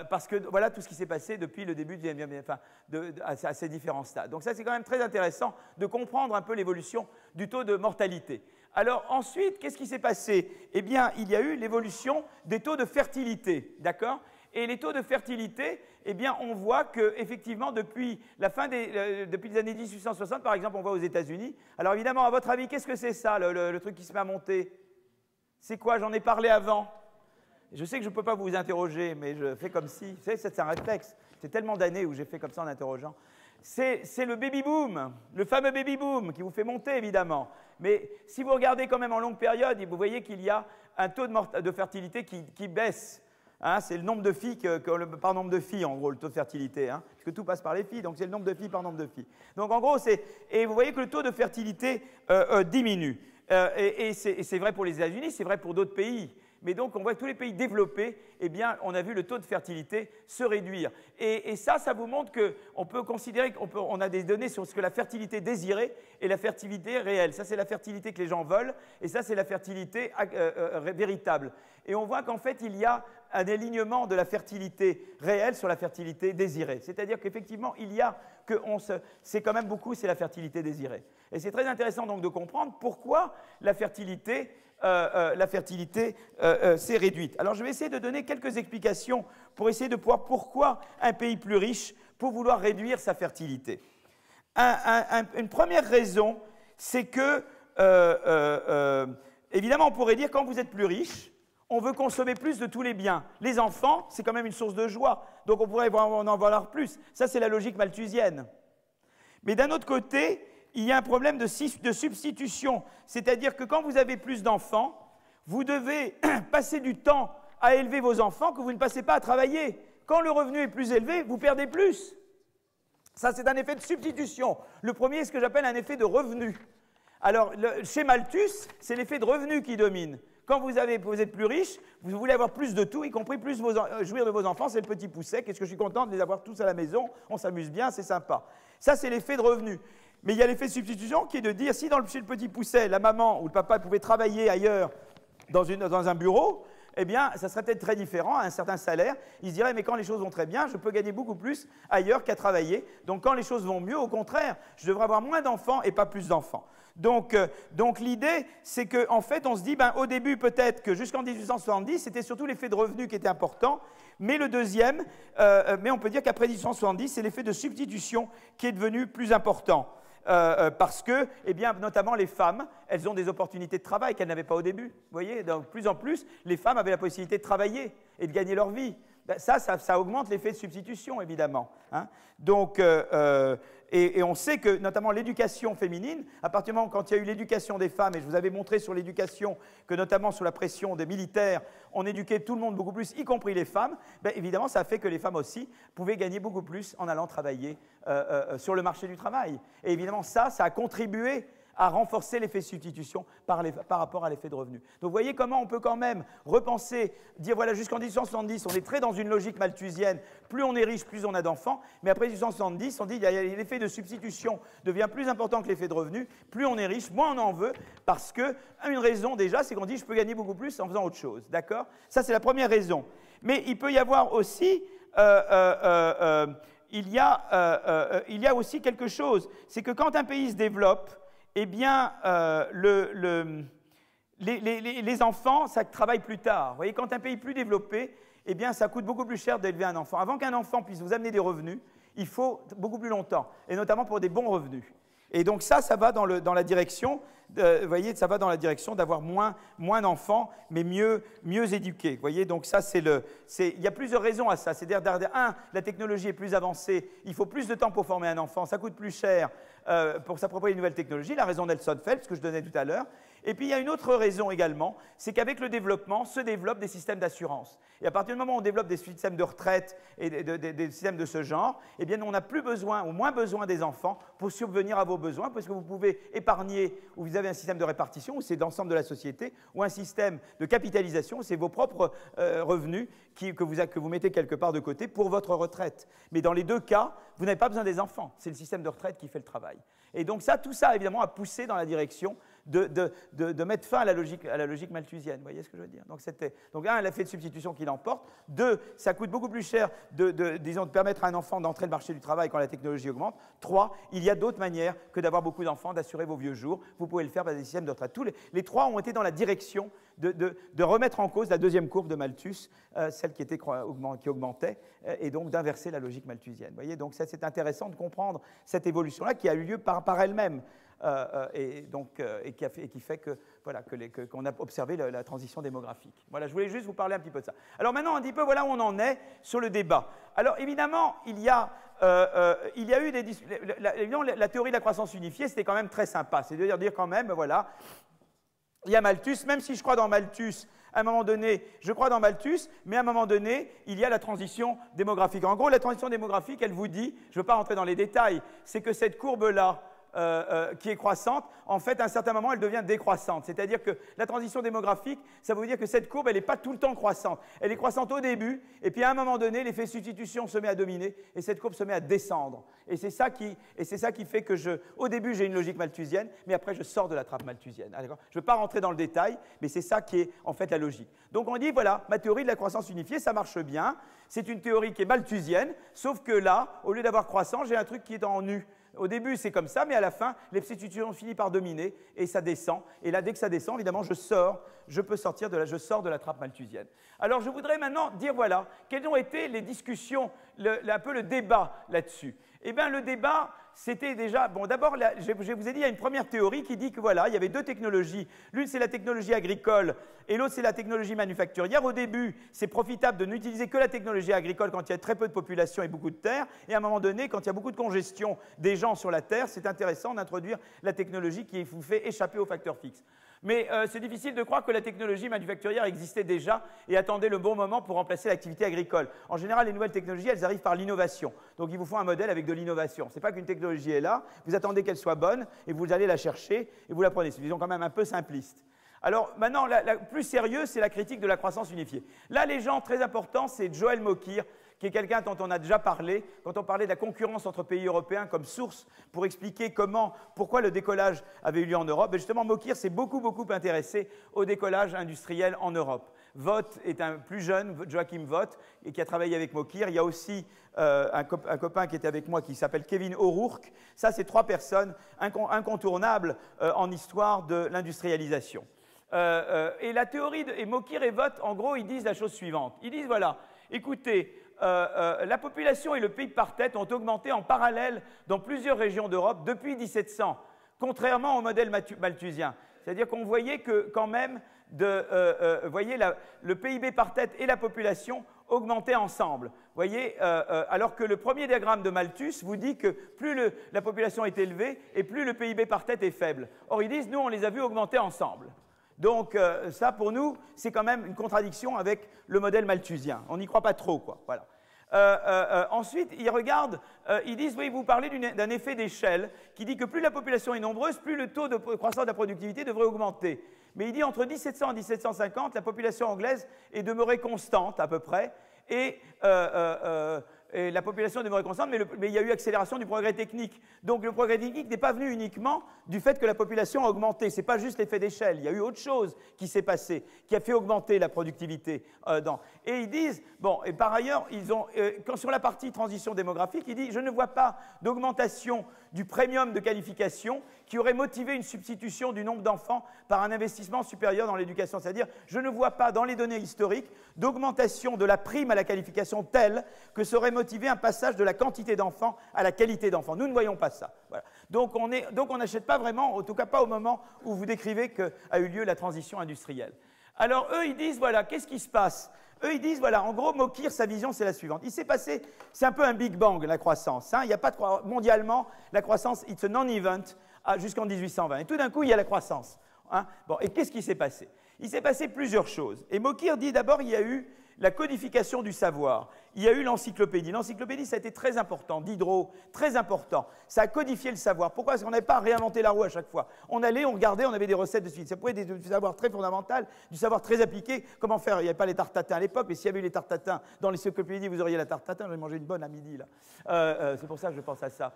Parce que voilà tout ce qui s'est passé depuis le début à ces différents stades. Donc ça, c'est quand même très intéressant de comprendre un peu l'évolution du taux de mortalité. Alors ensuite, qu'est-ce qui s'est passé? Eh bien, il y a eu l'évolution des taux de fertilité, d'accord? Et les taux de fertilité, eh bien, on voit qu'effectivement, depuis les années 1860, par exemple, on voit aux États-Unis. Alors évidemment, à votre avis, qu'est-ce que c'est ça, le truc qui se met à monter? C'est quoi? J'en ai parlé avant. Je sais que je ne peux pas vous interroger, mais je fais comme si. Vous savez, c'est un réflexe. C'est tellement d'années où j'ai fait comme ça en interrogeant. C'est le baby-boom, le fameux baby-boom qui vous fait monter, évidemment. Mais si vous regardez quand même en longue période, vous voyez qu'il y a un taux de fertilité qui baisse. Hein, c'est le nombre de filles par nombre de filles, en gros, le taux de fertilité. Hein, parce que tout passe par les filles, donc c'est le nombre de filles par nombre de filles. Donc en gros, et vous voyez que le taux de fertilité diminue. Et c'est vrai pour les États-Unis, c'est vrai pour d'autres pays. Mais donc, on voit que tous les pays développés, eh bien, on a vu le taux de fertilité se réduire. Et ça vous montre qu'on peut considérer qu'on a des données sur ce que la fertilité désirée et la fertilité réelle. Ça, c'est la fertilité que les gens veulent, et ça, c'est la fertilité véritable. Et on voit qu'en fait, il y a un alignement de la fertilité réelle sur la fertilité désirée. C'est-à-dire qu'effectivement, c'est quand même beaucoup, c'est la fertilité désirée. Et c'est très intéressant donc de comprendre pourquoi la fertilité s'est réduite. Alors je vais essayer de donner quelques explications pour essayer de voir pourquoi un pays plus riche peut vouloir réduire sa fertilité. Une première raison, c'est que, évidemment, on pourrait dire quand vous êtes plus riche, on veut consommer plus de tous les biens. Les enfants, c'est quand même une source de joie, donc on pourrait en vouloir plus. Ça, c'est la logique malthusienne. Mais d'un autre côté, il y a un problème de substitution, c'est-à-dire que quand vous avez plus d'enfants, vous devez passer du temps à élever vos enfants que vous ne passez pas à travailler. Quand le revenu est plus élevé, vous perdez plus. Ça, c'est un effet de substitution. Le premier est ce que j'appelle un effet de revenu. Alors, chez Malthus, c'est l'effet de revenu qui domine. Quand vous êtes plus riche, vous voulez avoir plus de tout, y compris jouir de vos enfants, c'est le petit pousset. Qu'est-ce que je suis content de les avoir tous à la maison, on s'amuse bien, c'est sympa. Ça, c'est l'effet de revenu. Mais il y a l'effet de substitution qui est de dire, si chez le petit pousset, la maman ou le papa pouvait travailler ailleurs dans un bureau, eh bien, ça serait peut-être très différent, à un certain salaire. Ils se diraient, mais quand les choses vont très bien, je peux gagner beaucoup plus ailleurs qu'à travailler. Donc, quand les choses vont mieux, au contraire, je devrais avoir moins d'enfants et pas plus d'enfants. Donc l'idée, c'est qu'en fait, on se dit, au début, peut-être que jusqu'en 1870, c'était surtout l'effet de revenu qui était important, mais le deuxième, mais on peut dire qu'après 1870, c'est l'effet de substitution qui est devenu plus important. Parce que, eh bien, notamment les femmes, elles ont des opportunités de travail qu'elles n'avaient pas au début. Vous voyez, donc, de plus en plus, les femmes avaient la possibilité de travailler et de gagner leur vie. ben ça augmente l'effet de substitution, évidemment. Hein. Donc, et on sait que, notamment l'éducation féminine, à partir du moment quand il y a eu l'éducation des femmes, et je vous avais montré sur l'éducation que, notamment sous la pression des militaires, on éduquait tout le monde beaucoup plus, y compris les femmes, ben évidemment, ça a fait que les femmes aussi pouvaient gagner beaucoup plus en allant travailler sur le marché du travail. Et évidemment, ça a contribué à renforcer l'effet de substitution par rapport à l'effet de revenu. Donc vous voyez comment on peut quand même repenser, dire voilà, jusqu'en 1870, on est très dans une logique malthusienne, plus on est riche, plus on a d'enfants, mais après 1870, on dit que l'effet de substitution devient plus important que l'effet de revenu, plus on est riche, moins on en veut, parce que, une raison déjà, c'est qu'on dit je peux gagner beaucoup plus en faisant autre chose, d'accord? Ça c'est la première raison. Mais il peut y avoir aussi... il y a aussi quelque chose, c'est que quand un pays se développe, eh bien, les enfants, ça travaille plus tard. Vous voyez, quand un pays est plus développé, eh bien, ça coûte beaucoup plus cher d'élever un enfant. Avant qu'un enfant puisse vous amener des revenus, il faut beaucoup plus longtemps, et notamment pour des bons revenus. Et donc ça va dans la direction, vous voyez, ça va dans la direction d'avoir moins d'enfants, mais mieux éduqués. Vous voyez, donc ça, il y a plusieurs raisons à ça. C'est-à-dire, la technologie est plus avancée, il faut plus de temps pour former un enfant, ça coûte plus cher pour s'approprier une nouvelle technologie, la raison Nelson Phelps, que je donnais tout à l'heure. Et puis, il y a une autre raison également, c'est qu'avec le développement, se développent des systèmes d'assurance. Et à partir du moment où on développe des systèmes de retraite et des systèmes de ce genre, eh bien, on n'a plus besoin ou moins besoin des enfants pour subvenir à vos besoins, parce que vous pouvez épargner, ou vous avez un système de répartition, où c'est l'ensemble de la société, ou un système de capitalisation, où c'est vos propres revenus que vous mettez quelque part de côté pour votre retraite. Mais dans les deux cas, vous n'avez pas besoin des enfants. C'est le système de retraite qui fait le travail. Et donc tout ça, évidemment, a poussé dans la direction de mettre fin à la logique malthusienne. Vous voyez ce que je veux dire? Donc, un, l'effet de substitution qui l'emporte. Deux, ça coûte beaucoup plus cher disons, de permettre à un enfant d'entrer le marché du travail quand la technologie augmente. Trois, il y a d'autres manières que d'avoir beaucoup d'enfants, d'assurer vos vieux jours. Vous pouvez le faire par des systèmes de retraite. Les trois ont été dans la direction de remettre en cause la deuxième courbe de Malthus, celle qui augmentait, et donc d'inverser la logique malthusienne. Vous voyez, donc c'est intéressant de comprendre cette évolution-là qui a eu lieu par elle-même. Et qui fait qu'on a observé la transition démographique. Voilà, je voulais juste vous parler un petit peu de ça. Alors maintenant, un petit peu, voilà où on en est sur le débat. Alors évidemment, il y a eu la théorie de la croissance unifiée, c'était quand même très sympa. C'est-à-dire dire quand même, voilà, il y a Malthus, même si je crois dans Malthus, à un moment donné, je crois dans Malthus, mais à un moment donné, il y a la transition démographique. En gros, la transition démographique, elle vous dit, je ne veux pas rentrer dans les détails, c'est que cette courbe-là, qui est croissante, en fait, à un certain moment, elle devient décroissante. C'est-à-dire que la transition démographique, ça veut dire que cette courbe, elle n'est pas tout le temps croissante. Elle est croissante au début, et puis à un moment donné, l'effet substitution se met à dominer, et cette courbe se met à descendre. Et c'est ça qui fait que au début, j'ai une logique malthusienne, mais après, je sors de la trappe malthusienne. Je ne veux pas rentrer dans le détail, mais c'est ça qui est en fait la logique. Donc on dit, voilà, ma théorie de la croissance unifiée, ça marche bien. C'est une théorie qui est malthusienne, sauf que là, au lieu d'avoir croissant, j'ai un truc qui est en nu. Au début, c'est comme ça, mais à la fin, les substitutions finissent par dominer et ça descend. Et là, dès que ça descend, évidemment, je sors de la trappe malthusienne. Alors, je voudrais maintenant dire, voilà, quelles ont été les discussions, un peu le débat là-dessus. Eh bien, le débat, c'était déjà... Bon, d'abord, je vous ai dit, il y a une première théorie qui dit que, voilà, il y avait deux technologies. L'une, c'est la technologie agricole et l'autre, c'est la technologie manufacturière. Au début, c'est profitable de n'utiliser que la technologie agricole quand il y a très peu de population et beaucoup de terre. Et à un moment donné, quand il y a beaucoup de congestion des gens sur la terre, c'est intéressant d'introduire la technologie qui vous fait échapper aux facteurs fixes. Mais c'est difficile de croire que la technologie manufacturière existait déjà et attendait le bon moment pour remplacer l'activité agricole. En général, les nouvelles technologies, elles arrivent par l'innovation. Donc, il vous faut un modèle avec de l'innovation. Ce n'est pas qu'une technologie est là, vous attendez qu'elle soit bonne et vous allez la chercher et vous la prenez. C'est, disons, quand même un peu simpliste. Alors, maintenant, la plus sérieuse, c'est la critique de la croissance unifiée. Là, les gens très importants, c'est Joël Mokyr, qui est quelqu'un dont on a déjà parlé, quand on parlait de la concurrence entre pays européens comme source pour expliquer pourquoi le décollage avait eu lieu en Europe. Et justement, Mokyr s'est beaucoup intéressé au décollage industriel en Europe. Vogt est un plus jeune, Joachim Vogt, et qui a travaillé avec Mokyr. Il y a aussi un copain qui était avec moi qui s'appelle Kevin O'Rourke. Ça, c'est trois personnes incontournables en histoire de l'industrialisation. Et la théorie et Mokyr et Vogt, en gros, ils disent la chose suivante. Ils disent, voilà, écoutez, la population et le PIB par tête ont augmenté en parallèle dans plusieurs régions d'Europe depuis 1700, contrairement au modèle malthusien. C'est-à-dire qu'on voyait que, quand même, vous voyez, le PIB par tête et la population augmentaient ensemble. Vous voyez, alors que le premier diagramme de Malthus vous dit que plus la population est élevée et plus le PIB par tête est faible. Or, ils disent, nous, on les a vus augmenter ensemble. Donc, ça, pour nous, c'est quand même une contradiction avec le modèle malthusien. On n'y croit pas trop, quoi. Voilà. Ensuite, ils regardent, ils disent, oui, vous parlez d'un effet d'échelle qui dit que plus la population est nombreuse, plus le taux de croissance de la productivité devrait augmenter. Mais il dit entre 1700 et 1750, la population anglaise est demeurée constante à peu près, et la population est demeurée constante, mais il y a eu accélération du progrès technique. Donc le progrès technique n'est pas venu uniquement du fait que la population a augmenté. Ce n'est pas juste l'effet d'échelle. Il y a eu autre chose qui s'est passé, qui a fait augmenter la productivité. Et ils disent, bon, et par ailleurs, quand sur la partie transition démographique, ils disent, je ne vois pas d'augmentation du premium de qualification qui aurait motivé une substitution du nombre d'enfants par un investissement supérieur dans l'éducation. C'est-à-dire, je ne vois pas dans les données historiques d'augmentation de la prime à la qualification telle que ça aurait motivé un passage de la quantité d'enfants à la qualité d'enfants. Nous ne voyons pas ça. Voilà. Donc on n'achète pas vraiment, en tout cas pas au moment où vous décrivez qu'a eu lieu la transition industrielle. Alors eux, ils disent, voilà, qu'est-ce qui se passe? Eux, ils disent, voilà, en gros, Mokyr, sa vision, c'est la suivante. Il s'est passé, c'est un peu un Big Bang, la croissance. Hein. Il n'y a pas de mondialement, la croissance, it's a non-event jusqu'en 1820. Et tout d'un coup, il y a la croissance. Hein. Bon, et qu'est-ce qui s'est passé? Il s'est passé plusieurs choses. Et Mokyr dit, d'abord, il y a eu la codification du savoir. Il y a eu l'encyclopédie. L'encyclopédie, ça a été très important. Diderot, très important. Ça a codifié le savoir. Pourquoi? Parce qu'on n'avait pas réinventé la roue à chaque fois. On allait, on regardait, on avait des recettes de suite. Ça pouvait être du savoir très fondamental, du savoir très appliqué. Comment faire? Il n'y avait pas les tartes tatin à l'époque, mais s'il y avait eu les tartes tatin dans l'encyclopédie, vous auriez la tarte tatin. J'avais mangé une bonne à midi, là. C'est pour ça que je pense à ça.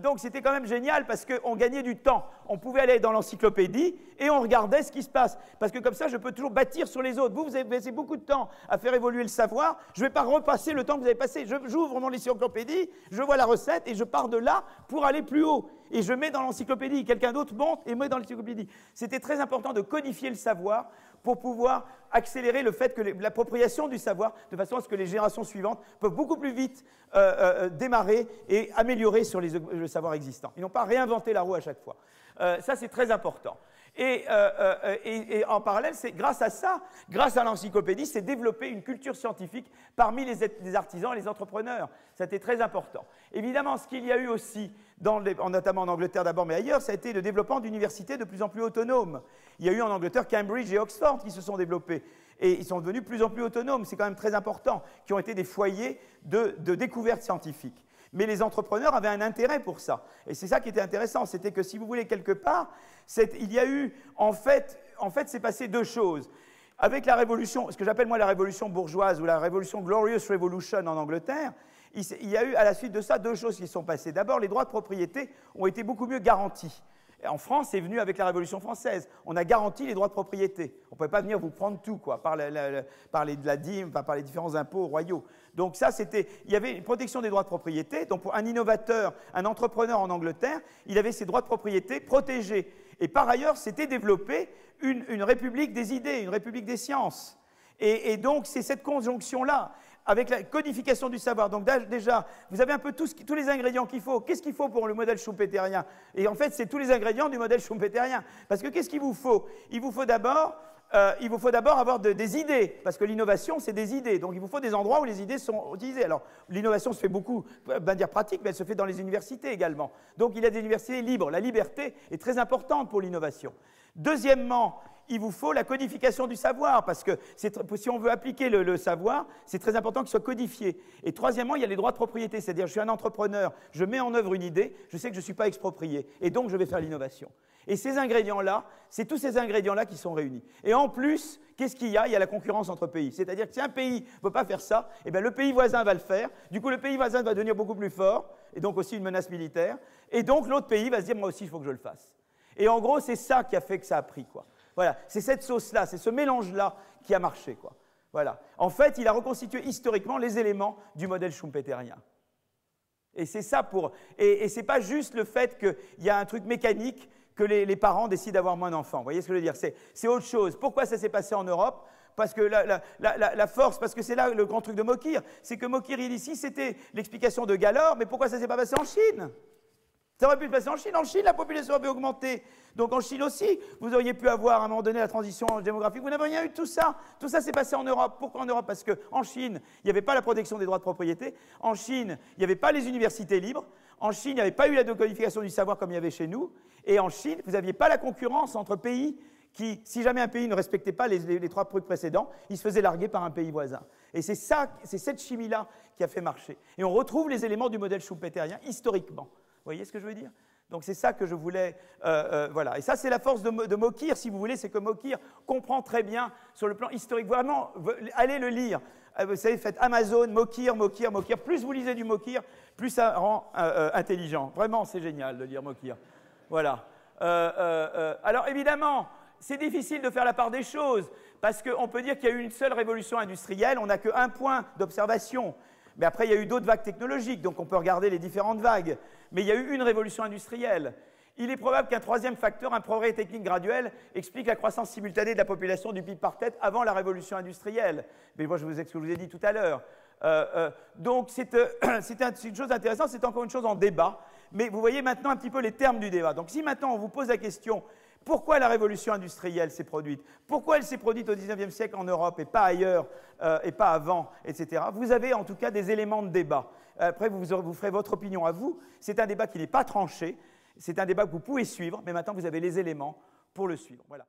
Donc c'était quand même génial parce qu'on gagnait du temps. On pouvait aller dans l'encyclopédie et on regardait ce qui se passe. Parce que comme ça, je peux toujours bâtir sur les autres. Vous avez passé beaucoup de temps à faire évoluer le savoir. Je ne vais pas repasser le temps que vous avez passé. J'ouvre mon encyclopédie, je vois la recette et je pars de là pour aller plus haut. Et je mets dans l'encyclopédie. Quelqu'un d'autre monte et met dans l'encyclopédie. C'était très important de codifier le savoir pour pouvoir accélérer le fait que l'appropriation du savoir, de façon à ce que les générations suivantes peuvent beaucoup plus vite démarrer et améliorer sur le savoir existant. Ils n'ont pas réinventé la roue à chaque fois. Ça, c'est très important. Et en parallèle, c'est grâce à ça, grâce à l'encyclopédie, c'est développé une culture scientifique parmi les artisans et les entrepreneurs. C'était très important. Évidemment, ce qu'il y a eu aussi, notamment en Angleterre d'abord, mais ailleurs, ça a été le développement d'universités de plus en plus autonomes. Il y a eu en Angleterre Cambridge et Oxford qui se sont développés. Et ils sont devenus de plus en plus autonomes, c'est quand même très important, qui ont été des foyers de découvertes scientifiques. Mais les entrepreneurs avaient un intérêt pour ça. Et c'est ça qui était intéressant, c'était que si vous voulez quelque part, il y a eu, en fait, c'est passé deux choses. Avec la révolution, ce que j'appelle moi la révolution bourgeoise ou la révolution Glorious Revolution en Angleterre, il y a eu à la suite de ça deux choses qui sont passées. D'abord, les droits de propriété ont été beaucoup mieux garantis. En France, c'est venu avec la Révolution française. On a garanti les droits de propriété. On ne pouvait pas venir vous prendre tout, quoi, par la dîme, par les différents impôts royaux. Donc ça, il y avait une protection des droits de propriété. Donc pour un innovateur, un entrepreneur en Angleterre, il avait ses droits de propriété protégés. Et par ailleurs, s'était développée une république des idées, une république des sciences. Et donc, c'est cette conjonction-là, avec la codification du savoir. Donc déjà, vous avez un peu tous les ingrédients qu'il faut. Qu'est-ce qu'il faut pour le modèle schumpeterien? Et en fait, c'est tous les ingrédients du modèle schumpeterien. Parce que qu'est-ce qu'il vous faut? Il vous faut d'abord avoir des idées, parce que l'innovation, c'est des idées. Donc il vous faut des endroits où les idées sont utilisées. Alors, l'innovation se fait beaucoup, ben dire pratique, mais elle se fait dans les universités également. Donc il y a des universités libres. La liberté est très importante pour l'innovation. Deuxièmement, il vous faut la codification du savoir, parce que si on veut appliquer le savoir, c'est très important qu'il soit codifié. Et troisièmement, il y a les droits de propriété, c'est-à-dire je suis un entrepreneur, je mets en œuvre une idée, je sais que je ne suis pas exproprié, et donc je vais faire l'innovation. Et ces ingrédients-là, c'est tous ces ingrédients-là qui sont réunis. Et en plus, qu'est-ce qu'il y a? Il y a la concurrence entre pays. C'est-à-dire que si un pays ne peut pas faire ça, eh bien, le pays voisin va le faire. Du coup, le pays voisin va devenir beaucoup plus fort, et donc aussi une menace militaire. Et donc, l'autre pays va se dire, moi aussi, il faut que je le fasse. Et en gros, c'est ça qui a fait que ça a pris, quoi. Voilà, c'est cette sauce-là, c'est ce mélange-là qui a marché, quoi. Voilà. En fait, il a reconstitué historiquement les éléments du modèle schumpeterien. Et c'est ça et c'est pas juste le fait qu'il y a un truc mécanique que les parents décident d'avoir moins d'enfants. Vous voyez ce que je veux dire? C'est autre chose. Pourquoi ça s'est passé en Europe? Parce que la force, parce que c'est là le grand truc de Mokyr, c'est que Mokyr, il dit, si c'était l'explication de Gallor, mais pourquoi ça ne s'est pas passé en Chine? Ça aurait pu se passer en Chine. En Chine, la population avait augmenté. Donc en Chine aussi, vous auriez pu avoir à un moment donné la transition démographique. Vous n'avez rien eu de tout ça. Tout ça s'est passé en Europe. Pourquoi en Europe? Parce qu'en Chine, il n'y avait pas la protection des droits de propriété. En Chine, il n'y avait pas les universités libres. En Chine, il n'y avait pas eu la décodification du savoir comme il y avait chez nous. Et en Chine, vous n'aviez pas la concurrence entre pays qui, si jamais un pays ne respectait pas les 3 trucs précédents, il se faisait larguer par un pays voisin. Et c'est cette chimie-là qui a fait marcher. Et on retrouve les éléments du modèle schumpeterien historiquement. Vous voyez ce que je veux dire? Donc c'est ça que je voulais... voilà. Et ça, c'est la force de Mokir, si vous voulez, c'est que Mokir comprend très bien sur le plan historique. Vraiment, allez le lire. Vous savez, faites Amazon, Mokir, Mokir, Mokir. Plus vous lisez du Mokir, plus ça rend intelligent. Vraiment, c'est génial de lire Mokir. Voilà. Alors évidemment, c'est difficile de faire la part des choses, parce qu'on peut dire qu'il y a eu une seule révolution industrielle, on n'a qu'un point d'observation. Mais après, il y a eu d'autres vagues technologiques, donc on peut regarder les différentes vagues. Mais il y a eu une révolution industrielle. Il est probable qu'un 3e facteur, un progrès technique graduel, explique la croissance simultanée de la population du PIB par tête avant la révolution industrielle. Mais moi, je vous ai ce que je vous ai dit tout à l'heure. Donc, c'est une chose intéressante, c'est encore une chose en débat. Mais vous voyez maintenant un petit peu les termes du débat. Donc, si maintenant on vous pose la question, pourquoi la révolution industrielle s'est produite? Pourquoi elle s'est produite au XIXe siècle en Europe et pas ailleurs, et pas avant, etc. Vous avez en tout cas des éléments de débat. Après, vous ferez votre opinion à vous. C'est un débat qui n'est pas tranché. C'est un débat que vous pouvez suivre, mais maintenant vous avez les éléments pour le suivre. Voilà.